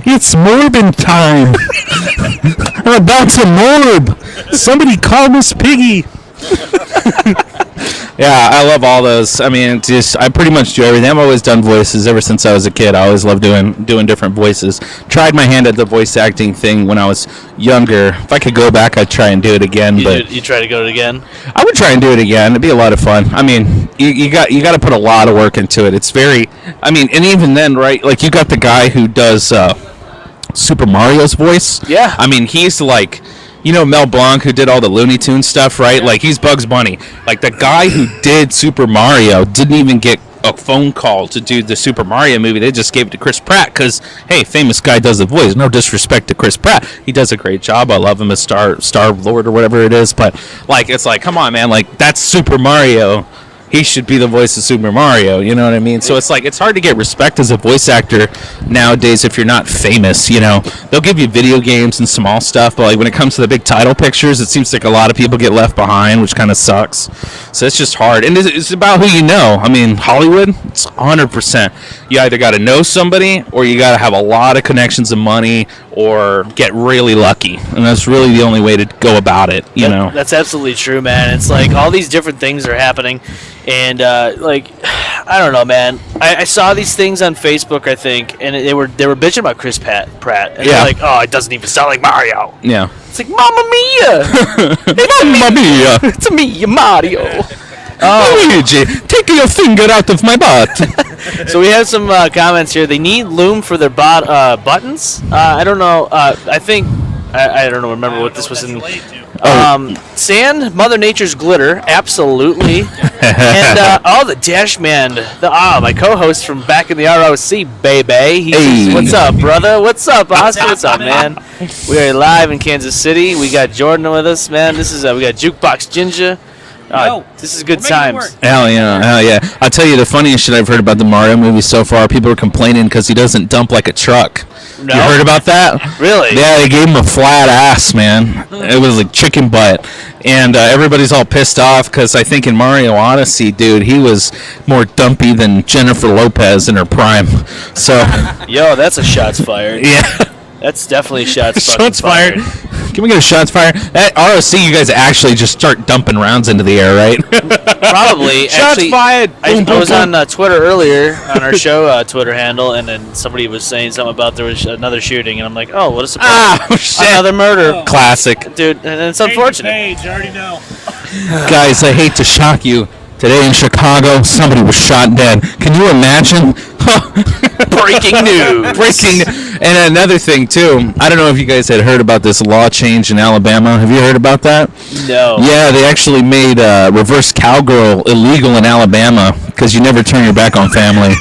it's Morbin time. I'm about to morb. Somebody call Miss Piggy. Yeah, I love all those. I mean, I pretty much do everything. I've always done voices ever since I was a kid. I always loved doing different voices. Tried my hand at the voice acting thing when I was younger. If I could go back, I'd try and do it again. You try to go to it again? I would try and do it again. It'd be a lot of fun. I mean, you got to put a lot of work into it. It's very. I mean, and even then, right? Like you got the guy who does Super Mario's voice. Yeah. I mean, he's like. You know Mel Blanc, who did all the Looney Tunes stuff, right? Like, he's Bugs Bunny. Like, the guy who did Super Mario didn't even get a phone call to do the Super Mario movie. They just gave it to Chris Pratt because, hey, famous guy does the voice. No disrespect to Chris Pratt. He does a great job. I love him as Star Lord or whatever it is. But, like, it's like, come on, man. Like, that's Super Mario. He should be the voice of Super Mario, you know what I mean? So it's like, it's hard to get respect as a voice actor nowadays if you're not famous, you know? They'll give you video games and small stuff, but like when it comes to the big title pictures, it seems like a lot of people get left behind, which kind of sucks. So it's just hard. And it's about who you know. I mean, Hollywood, it's 100%. You either got to know somebody or you got to have a lot of connections and money or get really lucky. And that's really the only way to go about it, you know? That's absolutely true, man. It's like all these different things are happening. And like, I don't know, man. I saw these things on Facebook, I think, and they were bitching about Chris Pratt. And they're like, oh, it doesn't even sound like Mario. Yeah. It's like, Mamma Mia! Mamma Mia! It's me, Mario. Luigi, take your finger out of my butt. So we have some comments here. They need loom for their buttons. I don't know. I think I don't know. Remember what this was in. Sand, Mother Nature's glitter, absolutely. And the Dash Man, my co-host from back in the ROC, baby. He says, what's up, brother? What's up, Oscar? What's up, man? We are live in Kansas City. We got Jordan with us, man. This is we got Jukebox Ginger. This is good times. Hell yeah. I'll tell you the funniest shit I've heard about the Mario movie so far. People are complaining because he doesn't dump like a truck. No? You heard about that? Really? Yeah, they gave him a flat ass, man. It was like chicken butt. And everybody's all pissed off because I think in Mario Odyssey, dude, he was more dumpy than Jennifer Lopez in her prime. So, yo, that's a shots fired. Yeah. That's definitely shots fired. Can we get a shots fired? At ROC, you guys actually just start dumping rounds into the air, right? Probably. Shots actually, fired. I was on Twitter earlier on our show Twitter handle, and then somebody was saying something about there was another shooting, and I'm like, oh, what a surprise! Shit. Another murder, Classic, dude. And it's unfortunate. Page, I already know. Guys, I hate to shock you. Today in Chicago, somebody was shot dead. Can you imagine? Breaking news. And another thing, too. I don't know if you guys had heard about this law change in Alabama. Have you heard about that? No. Yeah, they actually made reverse cowgirl illegal in Alabama because you never turn your back on family.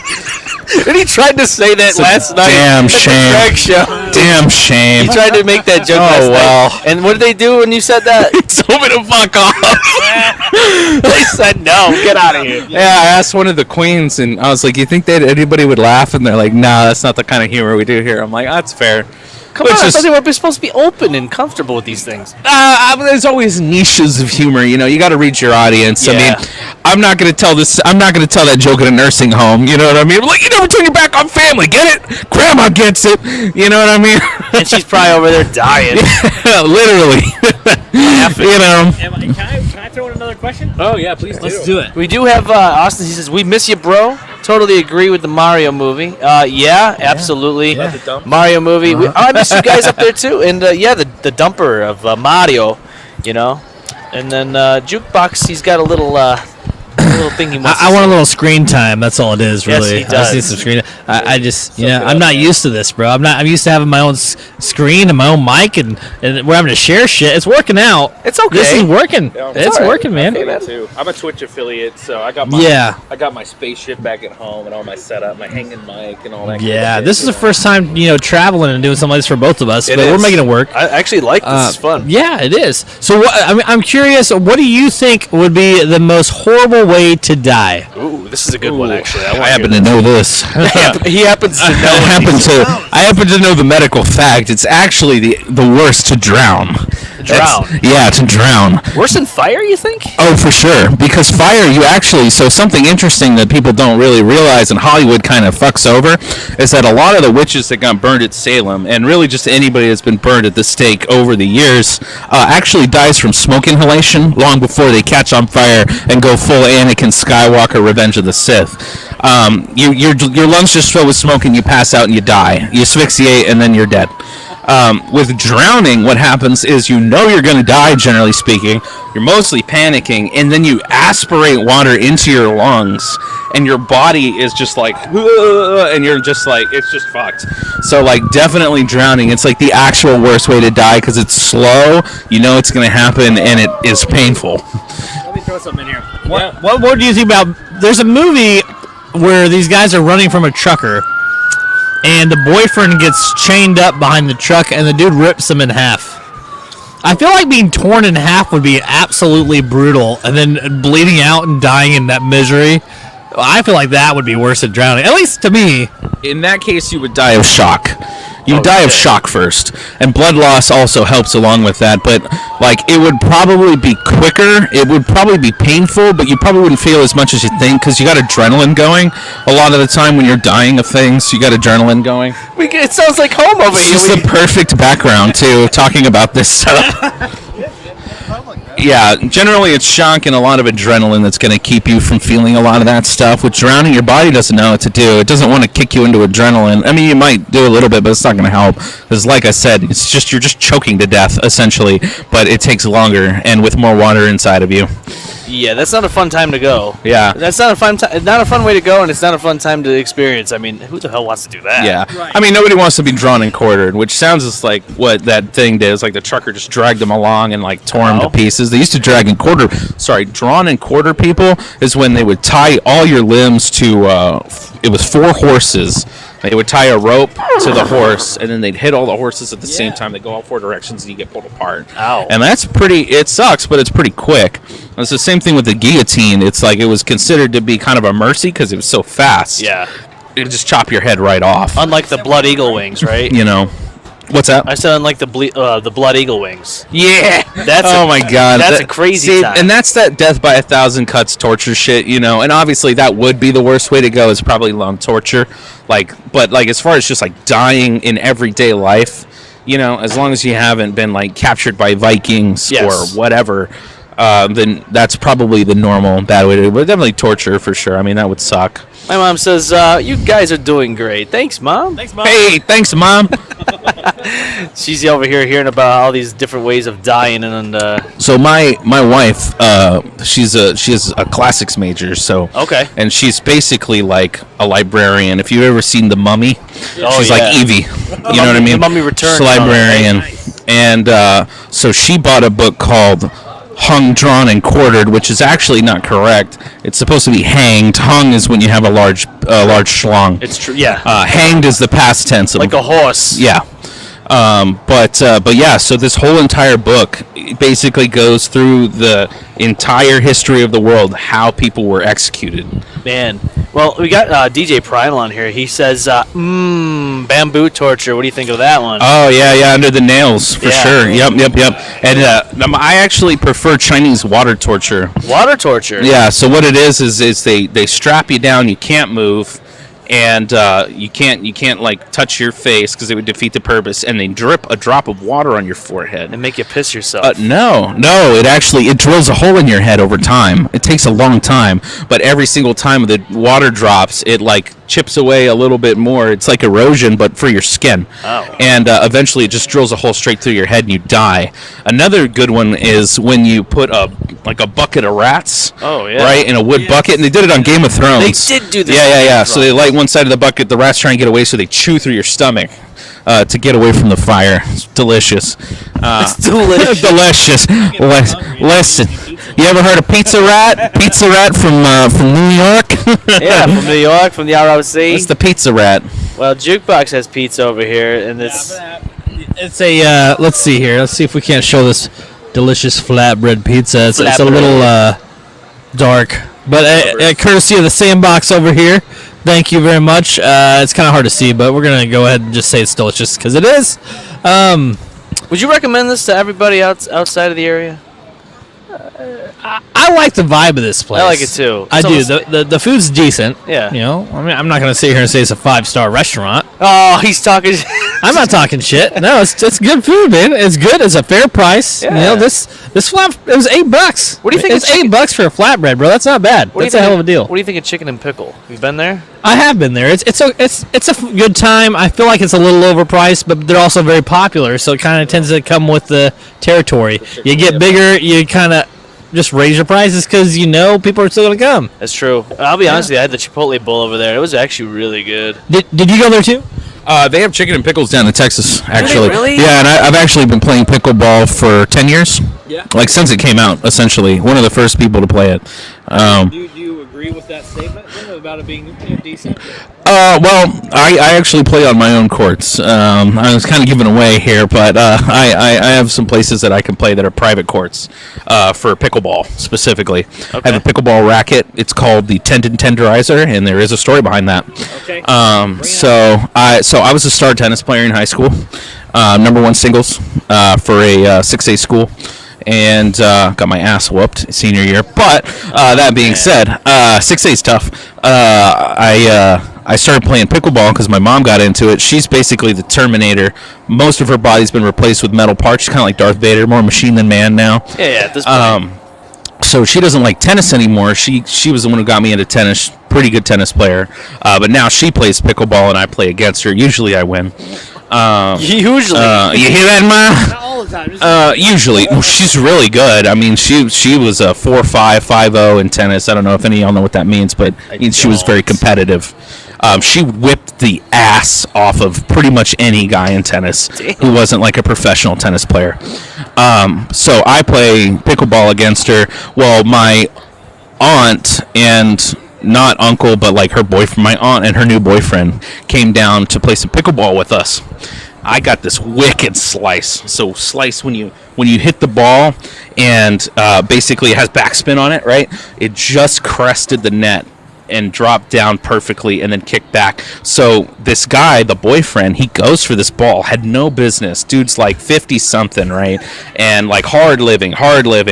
And he tried to say that last night. Damn shame. Greg show. Damn shame. He tried to make that joke last night. And what did they do when you said that? He told me to fuck off. They said no. Get out of here. Yeah, I asked one of the queens, and I was like, "You think that anybody would laugh?" And they're like, "Nah, that's not the kind of humor we do here." I'm like, "That's fair." Come on, I thought they were supposed to be open and comfortable with these things. There's always niches of humor, you know. You got to reach your audience. Yeah. I mean, I'm not gonna tell that joke at a nursing home. You know what I mean? Like, you never turn your back on family. Get it? Grandma gets it. You know what I mean? And she's probably over there dying. Literally. You know. Can I throw in another question? Oh yeah, please do. Let's do it. We do have Austin. He says, "We miss you, bro." Totally agree with the Mario movie. Yeah, absolutely. Yeah. Mario movie. I miss you guys up there too. And the dumper of Mario, you know. And then Jukebox, he's got a little thing he wants. I want a little screen time. That's all it is, really. Yes, he does. I just need some screen. I just, I'm not used to this, bro. I'm used to having my own screen and my own mic, and we're having to share shit. It's working out. It's okay. This is working. Yeah, it's all right. working, man. Too. I'm a Twitch affiliate, so I got I got my spaceship back at home and all my setup, my hanging mic and all that. Yeah, this is the first time traveling and doing something like this for both of us, but we're making it work. I actually like this. It's fun. Yeah, it is. So, I'm curious. What do you think would be the most horrible way to die? Ooh, this is a good one, actually. I happen to know this. He happens to know. I happen to know the medical fact. It's actually the worst to drown. To drown. Worse than fire, you think? Oh, for sure. Because fire, so something interesting that people don't really realize and Hollywood kind of fucks over is that a lot of the witches that got burned at Salem, and really just anybody that's been burned at the stake over the years, actually dies from smoke inhalation long before they catch on fire and go full Anakin Skywalker Revenge of the Sith. Your lungs just fill with smoke and you pass out and you die. You asphyxiate and then you're dead. With drowning, what happens is you're going to die, generally speaking. You're mostly panicking, and then you aspirate water into your lungs, and your body is just like, and you're just like, it's just fucked. So, like, definitely drowning. It's like the actual worst way to die because it's slow. You know it's going to happen, and it is painful. Let me throw something in here. What do you think about? There's a movie where these guys are running from a trucker, and the boyfriend gets chained up behind the truck, and the dude rips him in half. I feel like being torn in half would be absolutely brutal, and then bleeding out and dying in that misery. I feel like that would be worse than drowning, at least to me. In that case, you would die of shock. You would die of shock first, and blood loss also helps along with that. But like, it would probably be quicker. It would probably be painful, but you probably wouldn't feel as much as you think because you got adrenaline going. A lot of the time when you're dying of things, you got adrenaline going. It sounds like home over It's here. just the perfect background too, talking about this stuff. Yeah, generally it's shock and a lot of adrenaline that's going to keep you from feeling a lot of that stuff. With drowning, your body doesn't know what to do. It doesn't want to kick you into adrenaline. I mean, you might do a little bit, but it's not going to help. Because like I said, you're just choking to death, essentially. But it takes longer and with more water inside of you. Yeah, that's not a fun time to go. Yeah. That's not a fun way to go, and it's not a fun time to experience. I mean, who the hell wants to do that? Yeah. I mean, nobody wants to be drawn and quartered, which sounds just like what that thing did. It's like the trucker just dragged them along and like tore them to pieces. They used to drawn and quarter people is when they would tie all your limbs to, it was 4 horses. They would tie a rope to the horse, and then they'd hit all the horses at the same time. They go all 4 directions, and you get pulled apart. Ow. And that's it sucks, but it's pretty quick. And it's the same thing with the guillotine. It's like it was considered to be kind of a mercy because it was so fast. Yeah. It would just chop your head right off. Unlike the blood eagle wings, right? You know. What's that? I said unlike the blood eagle wings. Yeah. Oh my God. That's a crazy time. And that's that death by 1,000 cuts torture shit, you know. And obviously that would be the worst way to go, is probably long torture. But as far as just like dying in everyday life, you know, as long as you haven't been like captured by Vikings or whatever, then that's probably the normal bad way to do it. But definitely torture for sure. I mean, that would suck. My mom says, you guys are doing great. Thanks, Mom. Thanks, Mom. Hey, thanks, Mom. She's over here hearing about all these different ways of dying, and So my wife, she is a classics major, so okay, and she's basically like a librarian. If you've ever seen The Mummy, she's like Evie. You know what I mean? The Mummy Returns. She's a librarian, and so she bought a book called Hung, Drawn, and Quartered, which is actually not correct. It's supposed to be hanged. Hung is when you have a large schlong. It's true. Yeah. Hanged is the past tense. Like a horse. Yeah. But yeah, so this whole entire book basically goes through the entire history of the world, how people were executed. Man. Well, we got DJ Primal on here. He says, bamboo torture. What do you think of that one? Oh, yeah, under the nails, for sure. Yep. And I actually prefer Chinese water torture. Water torture? Yeah, so what it is they strap you down, you can't move, and you can't like touch your face because it would defeat the purpose, and they drip a drop of water on your forehead and make you piss yourself. No, it drills a hole in your head over time. It takes a long time, but every single time the water drops, it like chips away a little bit more. It's like erosion, but for your skin. Oh. And eventually it just drills a hole straight through your head and you die. Another good one is when you put a bucket of rats. Oh, yeah. Right, in a wood bucket, and they did it on Game of Thrones. They did do this. Yeah. So they light one side of the bucket, the rats try and get away, so they chew through your stomach to get away from the fire. It's delicious. It's delicious. Delicious. Listen, you ever heard of Pizza Rat? Pizza Rat from New York? Yeah, from New York, from the ROC. It's the Pizza Rat. Well, Jukebox has pizza over here, and it's let's see here. Let's see if we can't show this delicious flatbread pizza. It's a little dark, but courtesy of the Sandbox over here. Thank you very much. It's kind of hard to see, but we're gonna go ahead and just say it's delicious because it is. Would you recommend this to everybody outside of the area? I like the vibe of this place. I like it too. I do. The food's decent. Yeah. You know, I mean, I'm not gonna sit here and say it's a 5-star restaurant. Oh, he's talking. I'm not talking shit. No, it's good food, man. It's good. It's a fair price. Yeah. You know, this flat, it was $8. What do you think? It's $8 for a flatbread, bro. That's not bad. That's a hell of a deal. What do you think of chicken and pickle? You been there? I have been there. It's a good time. I feel like it's a little overpriced, but they're also very popular, so it kind of tends to come with the territory. You get bigger, you kind of just raise your prices because you know people are still going to come. That's true. I'll be honest with you. I had the Chipotle bowl over there. It was actually really good. Did you go there too? They have chicken and pickles down in Texas, actually. Really? Yeah, and I've actually been playing pickleball for 10 years. Yeah. Like since it came out, essentially. One of the first people to play it. Do you agree agree with that statement about it being decent? Well, I actually play on my own courts. I was kind of giving away here, but I have some places that I can play that are private courts for pickleball specifically. I have a pickleball racket. It's called the Tendon Tenderizer, and there is a story behind that. Okay. So I was a star tennis player in high school, number one singles for a 6A school. And got my ass whooped senior year. But that being said, 6A is tough. I started playing pickleball because my mom got into it. She's basically the Terminator. Most of her body's been replaced with metal parts. She's kind of like Darth Vader, more machine than man now. Yeah, at this point. So she doesn't like tennis anymore. She was the one who got me into tennis. Pretty good tennis player. But now she plays pickleball and I play against her. Usually I win. Usually. You hear that, Ma? Not all the time. Usually. Well, she's really good. I mean, she was a 4.5, 5.0 in tennis. I don't know if any of y'all know what that means, but she was very competitive. She whipped the ass off of pretty much any guy in tennis who wasn't like a professional tennis player. So I play pickleball against her. Well, my aunt and not uncle, but like her boyfriend, my aunt and her new boyfriend came down to play some pickleball with us. I got this wicked slice. So slice when you hit the ball and basically it has backspin on it, right? It just crested the net and dropped down perfectly and then kicked back. So this guy, the boyfriend, he goes for this ball, had no business. Dude's like 50 something, right? And like hard living,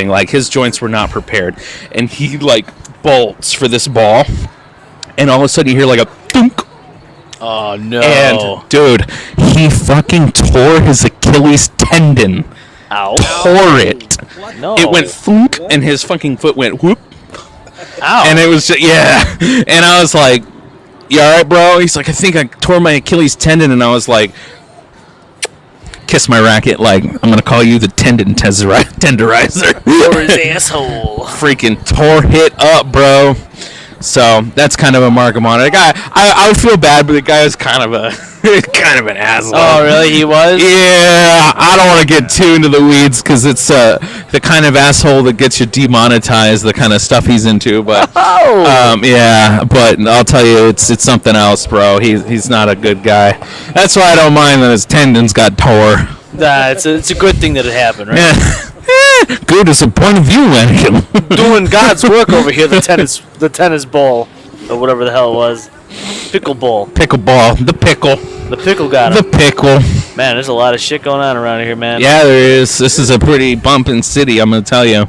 like his joints were not prepared. And he like bolts for this ball, and all of a sudden you hear like a thunk. Oh no. And dude, he fucking tore his Achilles tendon. Ow. Tore it. No. It went thunk, and his fucking foot went whoop. Ow. And it was just, yeah. And I was like, you alright, bro? He's like, I think I tore my Achilles tendon. And I was like, kiss my racket, like, I'm going to call you the tendon tenderizer. Tore his asshole. Freaking tore it up, bro. So that's kind of a mark I'm on it. I would feel bad, but the guy was kind of an asshole. Oh, really? He was? Yeah, I don't want to get too into the weeds because it's the kind of asshole that gets you demonetized, the kind of stuff he's into. But yeah, but I'll tell you, it's something else, bro. He's not a good guy. That's why I don't mind that his tendons got tore. Nah, it's a good thing that it happened, right? Yeah. Good as a point of view, Anakin. Doing God's work over here, the tennis ball, or whatever the hell it was. Pickleball. Pickleball. The pickle. The pickle got him. The pickle. Man, there's a lot of shit going on around here, man. Yeah, there is. This is a pretty bumping city, I'm going to tell you.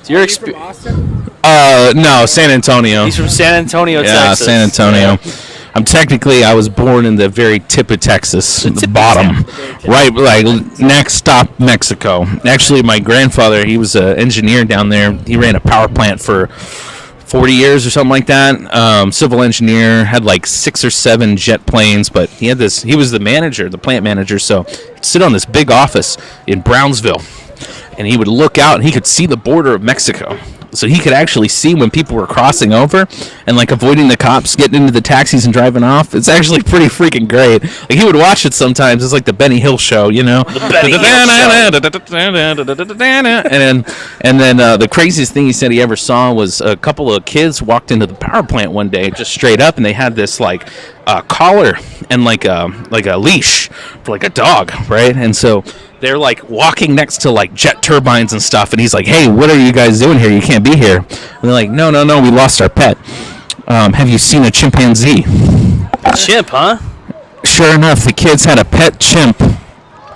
So your experience. No, San Antonio. He's from San Antonio, Texas. Yeah, San Antonio. Yeah. I was born in the very tip of Texas, the bottom, right, like next stop Mexico. Actually, my grandfather, he was an engineer down there. He ran a power plant for 40 years or something like that. Civil engineer, had like 6 or 7 jet planes, but he was the manager, the plant manager. So he'd sit on this big office in Brownsville, and he would look out and he could see the border of Mexico. So he could actually see when people were crossing over and like avoiding the cops, getting into the taxis and driving off. It's actually pretty freaking great. Like he would watch it sometimes. It's like the Benny Hill show, you know. The Benny Hill show. And then the craziest thing he said he ever saw was a couple of kids walked into the power plant one day, just straight up, and they had this like collar and like a leash for like a dog, right? And so they're like walking next to like jet turbines and stuff, and he's like, "Hey, what are you guys doing here? You can't be here." And they're like, "No, we lost our pet. Have you seen a chimpanzee?" A chimp, huh? Sure enough, the kids had a pet chimp,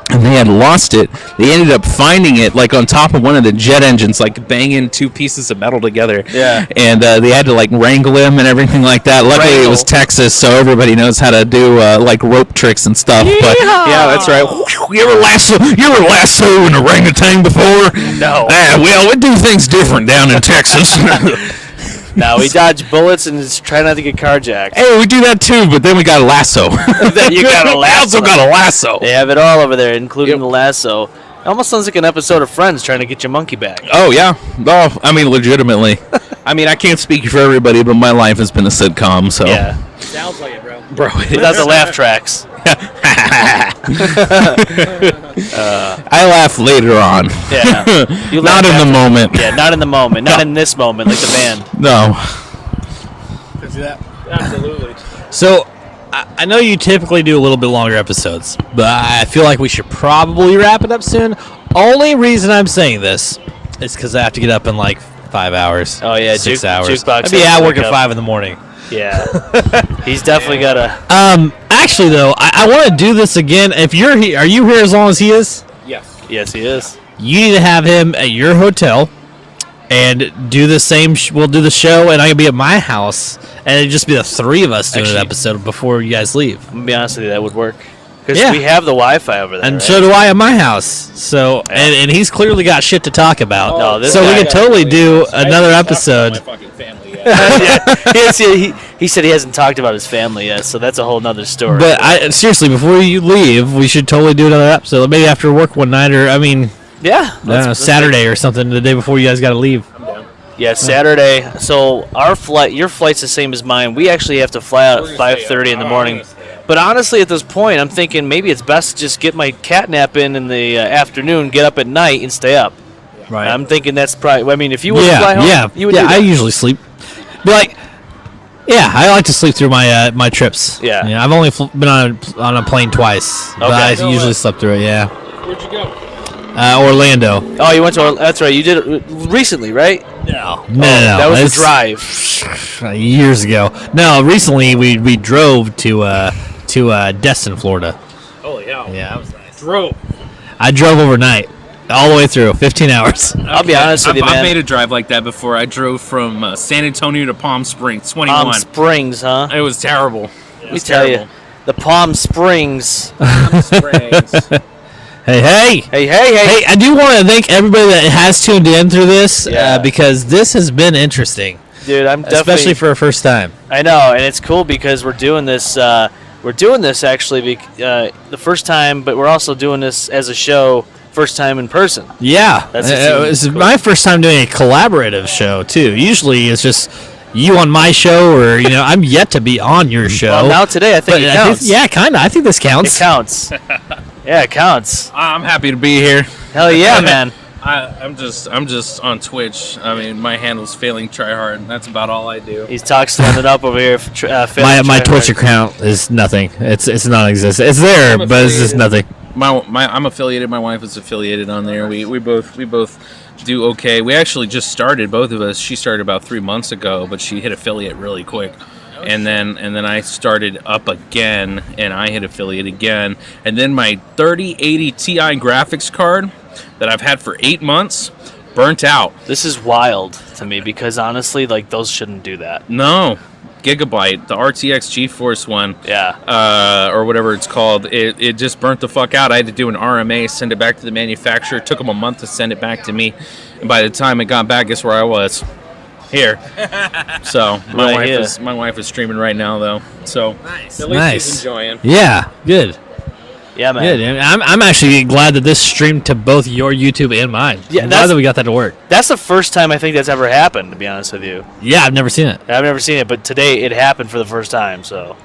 and they had lost it. They ended up finding it like on top of one of the jet engines, like banging 2 pieces of metal together. Yeah. And they had to like wrangle him and everything like that. Luckily, it was Texas, so everybody knows how to do like rope tricks and stuff. Yeehaw! But yeah, that's right. You ever lasso an orangutan before? No. Well, we do things different down in Texas. No, we dodge bullets and just try not to get carjacked. Hey, we do that too, but then we got a lasso. Then you got a lasso. I also got a lasso. They have it all over there, including the lasso. It almost sounds like an episode of Friends trying to get your monkey back. Oh, yeah. Oh, I mean, legitimately. I mean, I can't speak for everybody, but my life has been a sitcom, so. Yeah. Sounds like it, bro. Bro, it Without is. the laugh tracks. I laugh later on. Yeah. You Not laugh in the moment. Yeah, not in the moment. Not in this moment, like the band. No. do that? Absolutely. So, I know you typically do a little bit longer episodes, but I feel like we should probably wrap it up soon. Only reason I'm saying this is because I have to get up in like 5 hours. Oh, yeah, 6 hours. Jukebox I'd be has at to work wake at up. 5 in the morning. Yeah. He's definitely got a... Actually, though, I want to do this again. If you're here, are you here as long as he is? Yes. Yes, he is. You need to have him at your hotel and do the same. We'll do the show, and I'm gonna be at my house, and it'd just be the three of us doing an episode before you guys leave. I'm going to be honest with you, that would work. Because Yeah. we have the Wi-Fi over there, And right? so do I at my house. So and he's clearly got shit to talk about. No, this so we guy- could totally do another episode. Fucking family. He said he hasn't talked about his family yet, so that's a whole nother story. But seriously, before you leave, we should totally do another episode. Maybe after work one night, or I mean, yeah, I don't know, Saturday or something, the day before you guys got to leave. Yeah, Saturday. So your flight's the same as mine. We actually have to fly out at 5:30 in the morning. But honestly, at this point, I'm thinking maybe it's best to just get my cat nap in the afternoon, get up at night, and stay up. Right. I'm thinking that's probably. I mean, if you would fly home, you would do I that. usually sleep. But like, yeah, I like to sleep through my my trips. Yeah. I've only been on a plane twice, but I usually slept through it. Yeah. Where'd you go? Orlando. Oh, you went to. That's right. You did it recently, right? No, That was it's a drive. years ago. No, recently we drove to Destin, Florida. Holy hell. Yeah, that was nice. Drove. I drove overnight, all the way through, 15 hours. I'll be honest with you, I've man. made a drive like that before. I drove from San Antonio to Palm Springs, 21. Palm Springs, huh? It was terrible. Let me tell you, the Palm Springs. Hey. Hey, I do want to thank everybody that has tuned in through this, Yeah. because this has been interesting, Dude, I'm definitely. especially for a first time. I know, and it's cool because we're doing this. We're doing this actually the first time, but we're also doing this as a show, first time in person. Yeah, That's it's cool. my first time doing a collaborative show too. Usually it's just you on my show, or I'm yet to be on your show. Well, now today I think But it counts. yeah, kind of. I think this It counts. counts. Yeah, it counts. I'm happy to be here. Hell yeah, man. I'm just on Twitch. I mean, my handle's failing tryhard. That's about all I do. He's standing up over here. My Twitch account is nothing. It's non-existent. It's there, but it's just nothing. I'm affiliated. My wife is affiliated on there. We both do okay. We actually just started, both of us. She started about 3 months ago, but she hit affiliate really quick. And then I started up again, and I hit affiliate again. And then my 3080 Ti graphics card that I've had for 8 months burnt out. This is wild to me because honestly, like those shouldn't do that. No, Gigabyte, the RTX GeForce one. Yeah. Or whatever it's called, it just burnt the fuck out. I had to do an RMA, send it back to the manufacturer. It took them a month to send it back to me, and by the time it got back, guess where I was? Here. So my wife is streaming right now though. So Nice. at least Nice. she's enjoying. Yeah, good. Yeah, man. Good. And I'm actually glad that this streamed to both your YouTube and mine. Yeah, I'm glad that's- that we got that to work. That's the first time I think that's ever happened. To be honest with you, Yeah, I've never seen it. I've never seen it, but today it happened for the first time. So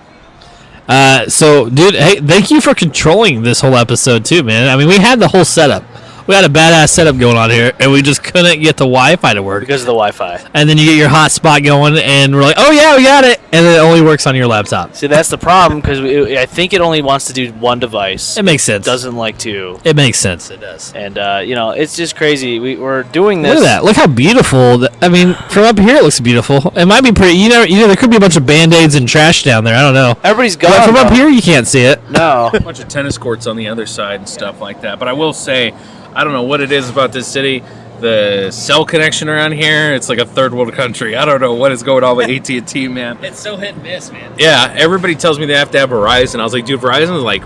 So, dude, hey, thank you for controlling this whole episode too, man. I mean, we had the whole setup. We had a badass setup going on here, and we just couldn't get the Wi-Fi to work. because of the Wi-Fi. And then you get your hotspot going, and we're like, "Oh yeah, we got it," and then it only works on your laptop. See, that's the problem because I think it only wants to do one device. It makes sense. It doesn't like two. It makes sense. It does. And it's just crazy. We're doing this. Look at that! Look how beautiful. I mean, from up here, it looks beautiful. It might be pretty. There could be a bunch of band-aids and trash down there. I don't know. Everybody's gone. But from up though. here, you can't see it. No. A bunch of tennis courts on the other side and stuff like that. But I will say, I don't know what it is about this city. The cell connection around here, it's like a third world country. I don't know what is going on with AT&T, man. It's so hit and miss, man. Yeah, everybody tells me they have to have Verizon. I was like, dude, Verizon is like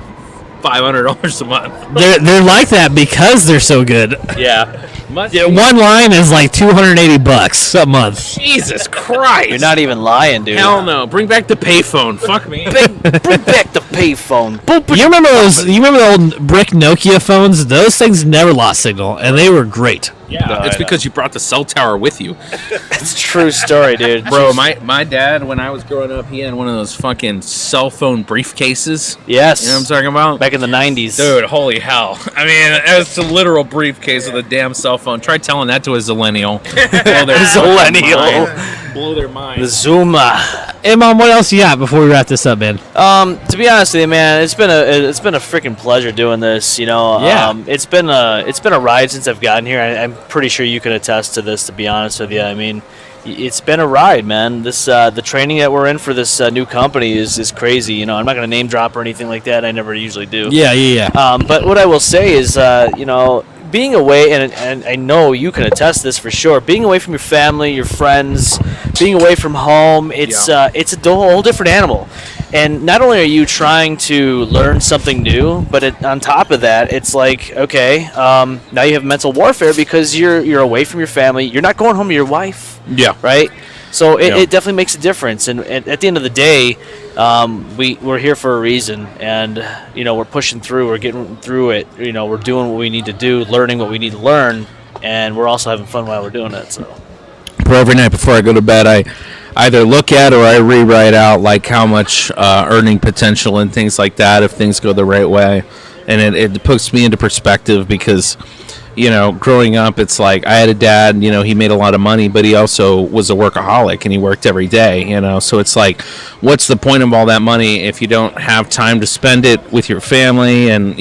$500 a month. They're like that because they're so good. Yeah. Yeah, one line is like $280 a month. Jesus Christ. You're not even lying, dude. Hell no. Bring back the payphone. Fuck me. Bring back the payphone. You remember those? You remember the old brick Nokia phones? Those things never lost signal, and they were great. Yeah, No, it's I know. because you brought the cell tower with you. It's a true story, dude. Bro, my dad, when I was growing up, he had one of those fucking cell phone briefcases. Yes. You know what I'm talking about? Back in the 90s. Dude, holy hell. I mean, it's a literal briefcase of the damn cell phone. Try telling that to a zillennial. Well, they're fucking Zillennial. mine. blow their mind. The Zuma. Hey, Mom, what else you got before we wrap this up, man? To be honest with you, man, it's been a freaking pleasure doing this. Yeah. It's been a ride since I've gotten here. I'm pretty sure you can attest to this. To be honest with you, I mean, it's been a ride, man. This the training that we're in for this new company is crazy. I'm not gonna name drop or anything like that. I never usually do. Yeah. But what I will say is, being away, and I know you can attest this for sure. Being away from your family, your friends, being away from home, it's a whole different animal. And not only are you trying to learn something new, but on top of that, it's like, okay, now you have mental warfare because you're away from your family. You're not going home to your wife. Yeah. Right? So it definitely makes a difference. And at the end of the day, we're here for a reason. And, we're pushing through. We're getting through it. We're doing what we need to do, learning what we need to learn. And we're also having fun while we're doing it. So, Every night before I go to bed, I either look at or I rewrite out like how much earning potential and things like that if things go the right way. And it puts me into perspective because, growing up, it's like I had a dad, he made a lot of money, but he also was a workaholic and he worked every day, so it's like, what's the point of all that money if you don't have time to spend it with your family and,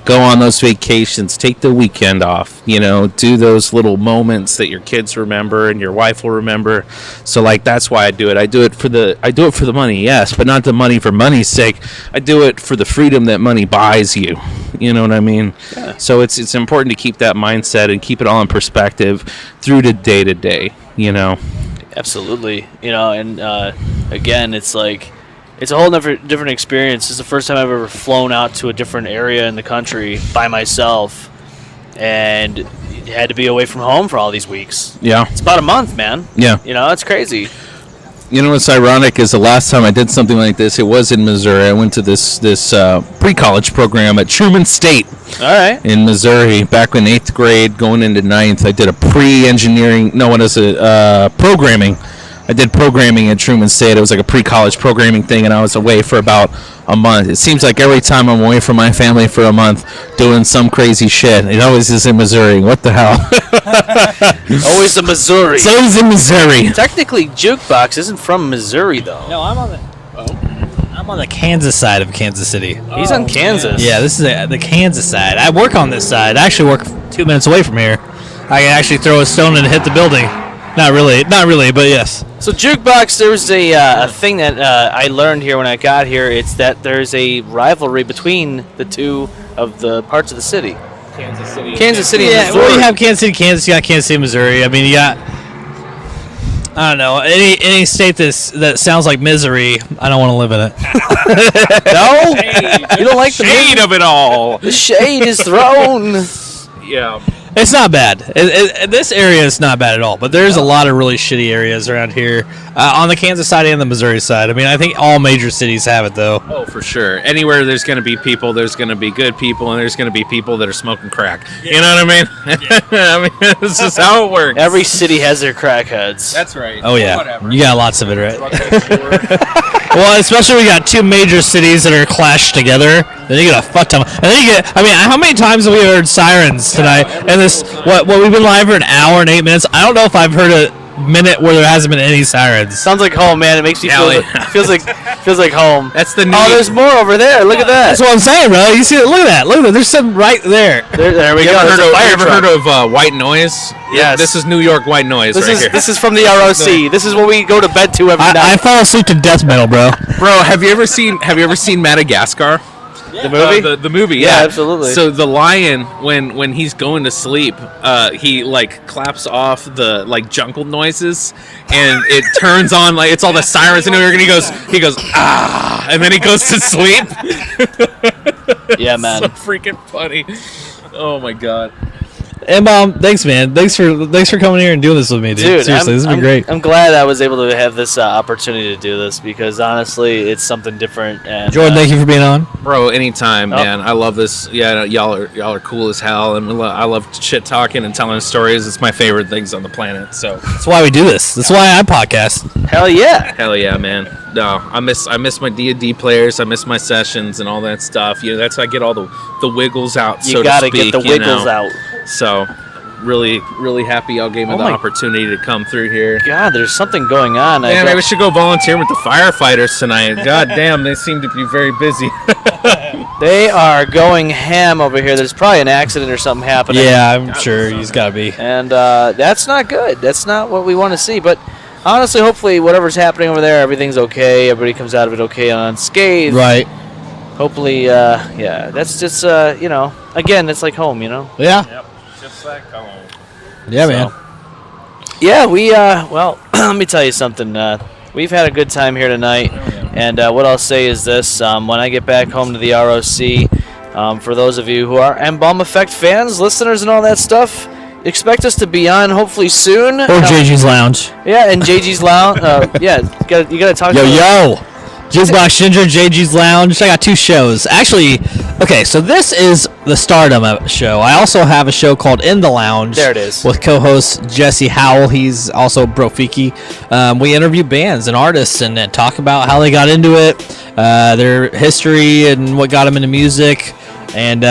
go on those vacations, take the weekend off, do those little moments that your kids remember and your wife will remember. So like, that's why I do it. I do it for the money, yes, but not the money for money's sake. I do it for the freedom that money buys you. You know what I mean? Yeah. So it's important to keep that mindset and keep it all in perspective through the day to day, Absolutely. And again, it's like, it's a whole different experience. This is the first time I've ever flown out to a different area in the country by myself and had to be away from home for all these weeks. Yeah. It's about a month, man. Yeah. It's crazy. What's ironic is the last time I did something like this, it was in Missouri. I went to this pre-college program at Truman State. All right. In Missouri, back in 8th grade, going into 9th. I did a programming. I did programming at Truman State. It was like a pre-college programming thing, and I was away for about a month. It seems like every time I'm away from my family for a month doing some crazy shit, it always is in Missouri. What the hell? Always in Missouri. It's always in Missouri. Technically, Jukebox isn't from Missouri, though. No, I'm on the Kansas side of Kansas City. He's on Kansas. Yeah, this is the Kansas side. I work on this side. I actually work 2 minutes away from here. I can actually throw a stone and hit the building. Not really, but yes. So Jukebox, there was a thing that I learned here when I got here. It's that there's a rivalry between the two of the parts of the city. Kansas City and Missouri. Well, you have Kansas City, Kansas. You got Kansas City, Missouri. I mean, you got, I don't know, any state that sounds like misery. I don't want to live in it. No, you don't like the shade of it all. The shade is thrown. Yeah. It's not bad. This area is not bad at all, but there's a lot of really shitty areas around here on the Kansas side and the Missouri side. I mean, I think all major cities have it, though. Oh, for sure. Anywhere there's going to be people, there's going to be good people, and there's going to be people that are smoking crack. Yeah. You know what I mean? I mean, this is how it works. Every city has their crackheads. That's right. Oh, yeah. Whatever. You got lots of it, right? Well, especially we got two major cities that are clashed together. Then you get a fuck ton. And then you get, I mean, how many times have we heard sirens tonight? And this, what we've been live for an hour and 8 minutes. I don't know if I've heard a minute where there hasn't been any sirens. Sounds like home, man. It makes me feels like home. That's the new. Oh, there's more over there. Look at that. That's what I'm saying, bro. You see it? Look at that. Look at that. There's some right there. There we go. Ever heard of white noise? Yes. This is New York white noise here. This is from the ROC. This is what we go to bed to every night. I fall asleep to death metal, bro. Bro, have you ever seen Madagascar? The movie? The movie, yeah, absolutely. So the lion, when he's going to sleep, he like claps off the like jungle noises, and it turns on like it's all the sirens in New York, and he goes ah, and then he goes to sleep. Yeah, man. So freaking funny. Oh my god. M-balm, thanks, man. Thanks for coming here and doing this with me, dude. Seriously, this has been great. I'm glad I was able to have this opportunity to do this because honestly, it's something different. And Jordan, thank you for being on. Bro, anytime, man. I love this. Yeah, y'all are cool as hell, and I love shit talking and telling stories. It's my favorite things on the planet. So that's why we do this. That's why I podcast. Hell yeah, man. No, I miss my D&D players. I miss my sessions and all that stuff. You know, that's how I get all the wiggles out. You gotta get the wiggles out. So, really, really happy y'all gave me the my- opportunity to come through here. God, there's something going on. Man, maybe we should go volunteer with the firefighters tonight. God damn, they seem to be very busy. They are going ham over here. There's probably an accident or something happening. Yeah, I'm sure he's got to be. And that's not good. That's not what we want to see. But honestly, hopefully, whatever's happening over there, everything's okay. Everybody comes out of it okay and unscathed. Right. Hopefully, yeah. That's just, again, it's like home, Yeah. Just like home. Yeah, man. Yeah, we, well, let me tell you something. We've had a good time here tonight. And what I'll say is this. When I get back home to the ROC, for those of you who are M-balm Effect fans, listeners, and all that stuff, expect us to be on hopefully soon. Or JG's Lounge. Yeah, and JG's Lounge. Yeah, you gotta talk to Yo. Jukebox Ginger, JG's Lounge. I got 2 shows. Actually, okay, so this is the Stardom show. I also have a show called In the Lounge. There it is. With co-host Jesse Howell. He's also Brofiki. We interview bands and artists and talk about how they got into it, their history and what got them into music, and,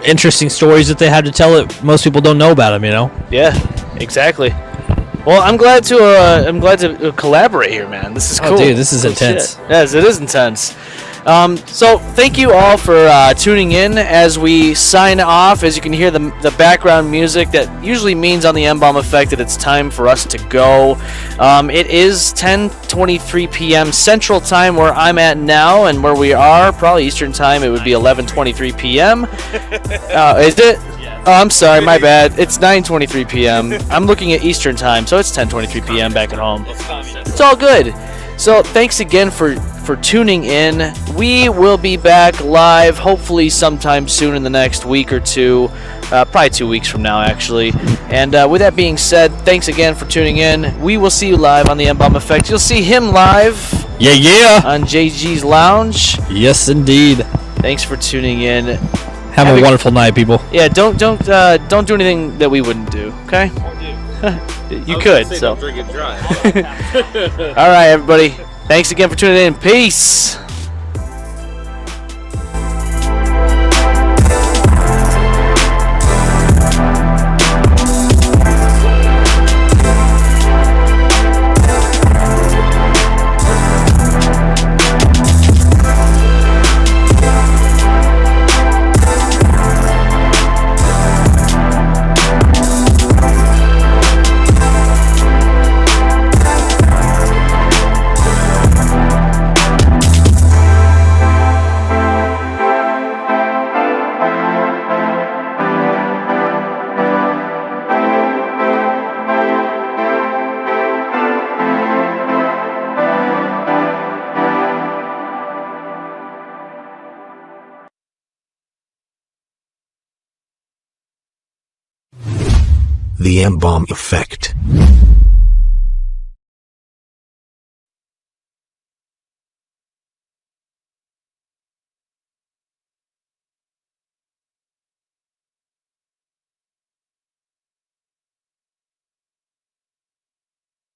interesting stories that they had to tell that most people don't know about them, Yeah, exactly. Well, I'm glad to collaborate here, man. This is cool. Oh, dude, this is Cool intense. shit. Yes, it is intense. So thank you all for tuning in as we sign off. As you can hear the background music, that usually means on the M-balm Effect that it's time for us to go. It is 10:23 p.m. Central Time where I'm at now, and where we are, probably Eastern Time, it would be 11:23 p.m. Is it? Oh, I'm sorry, my bad. It's 9:23 p.m. I'm looking at Eastern Time, so it's 10:23 p.m. back at home. It's all good. So thanks again for tuning in. We will be back live hopefully sometime soon in the next week or two. Probably 2 weeks from now, actually. And with that being said, thanks again for tuning in. We will see you live on the M-balm Effect. You'll see him live Yeah. on JG's Lounge. Yes, indeed. Thanks for tuning in. Have a wonderful night, people. Yeah, don't do anything that we wouldn't do, okay? You could, so. Drink it dry. All right, everybody. Thanks again for tuning in. Peace. The M-balm Effect.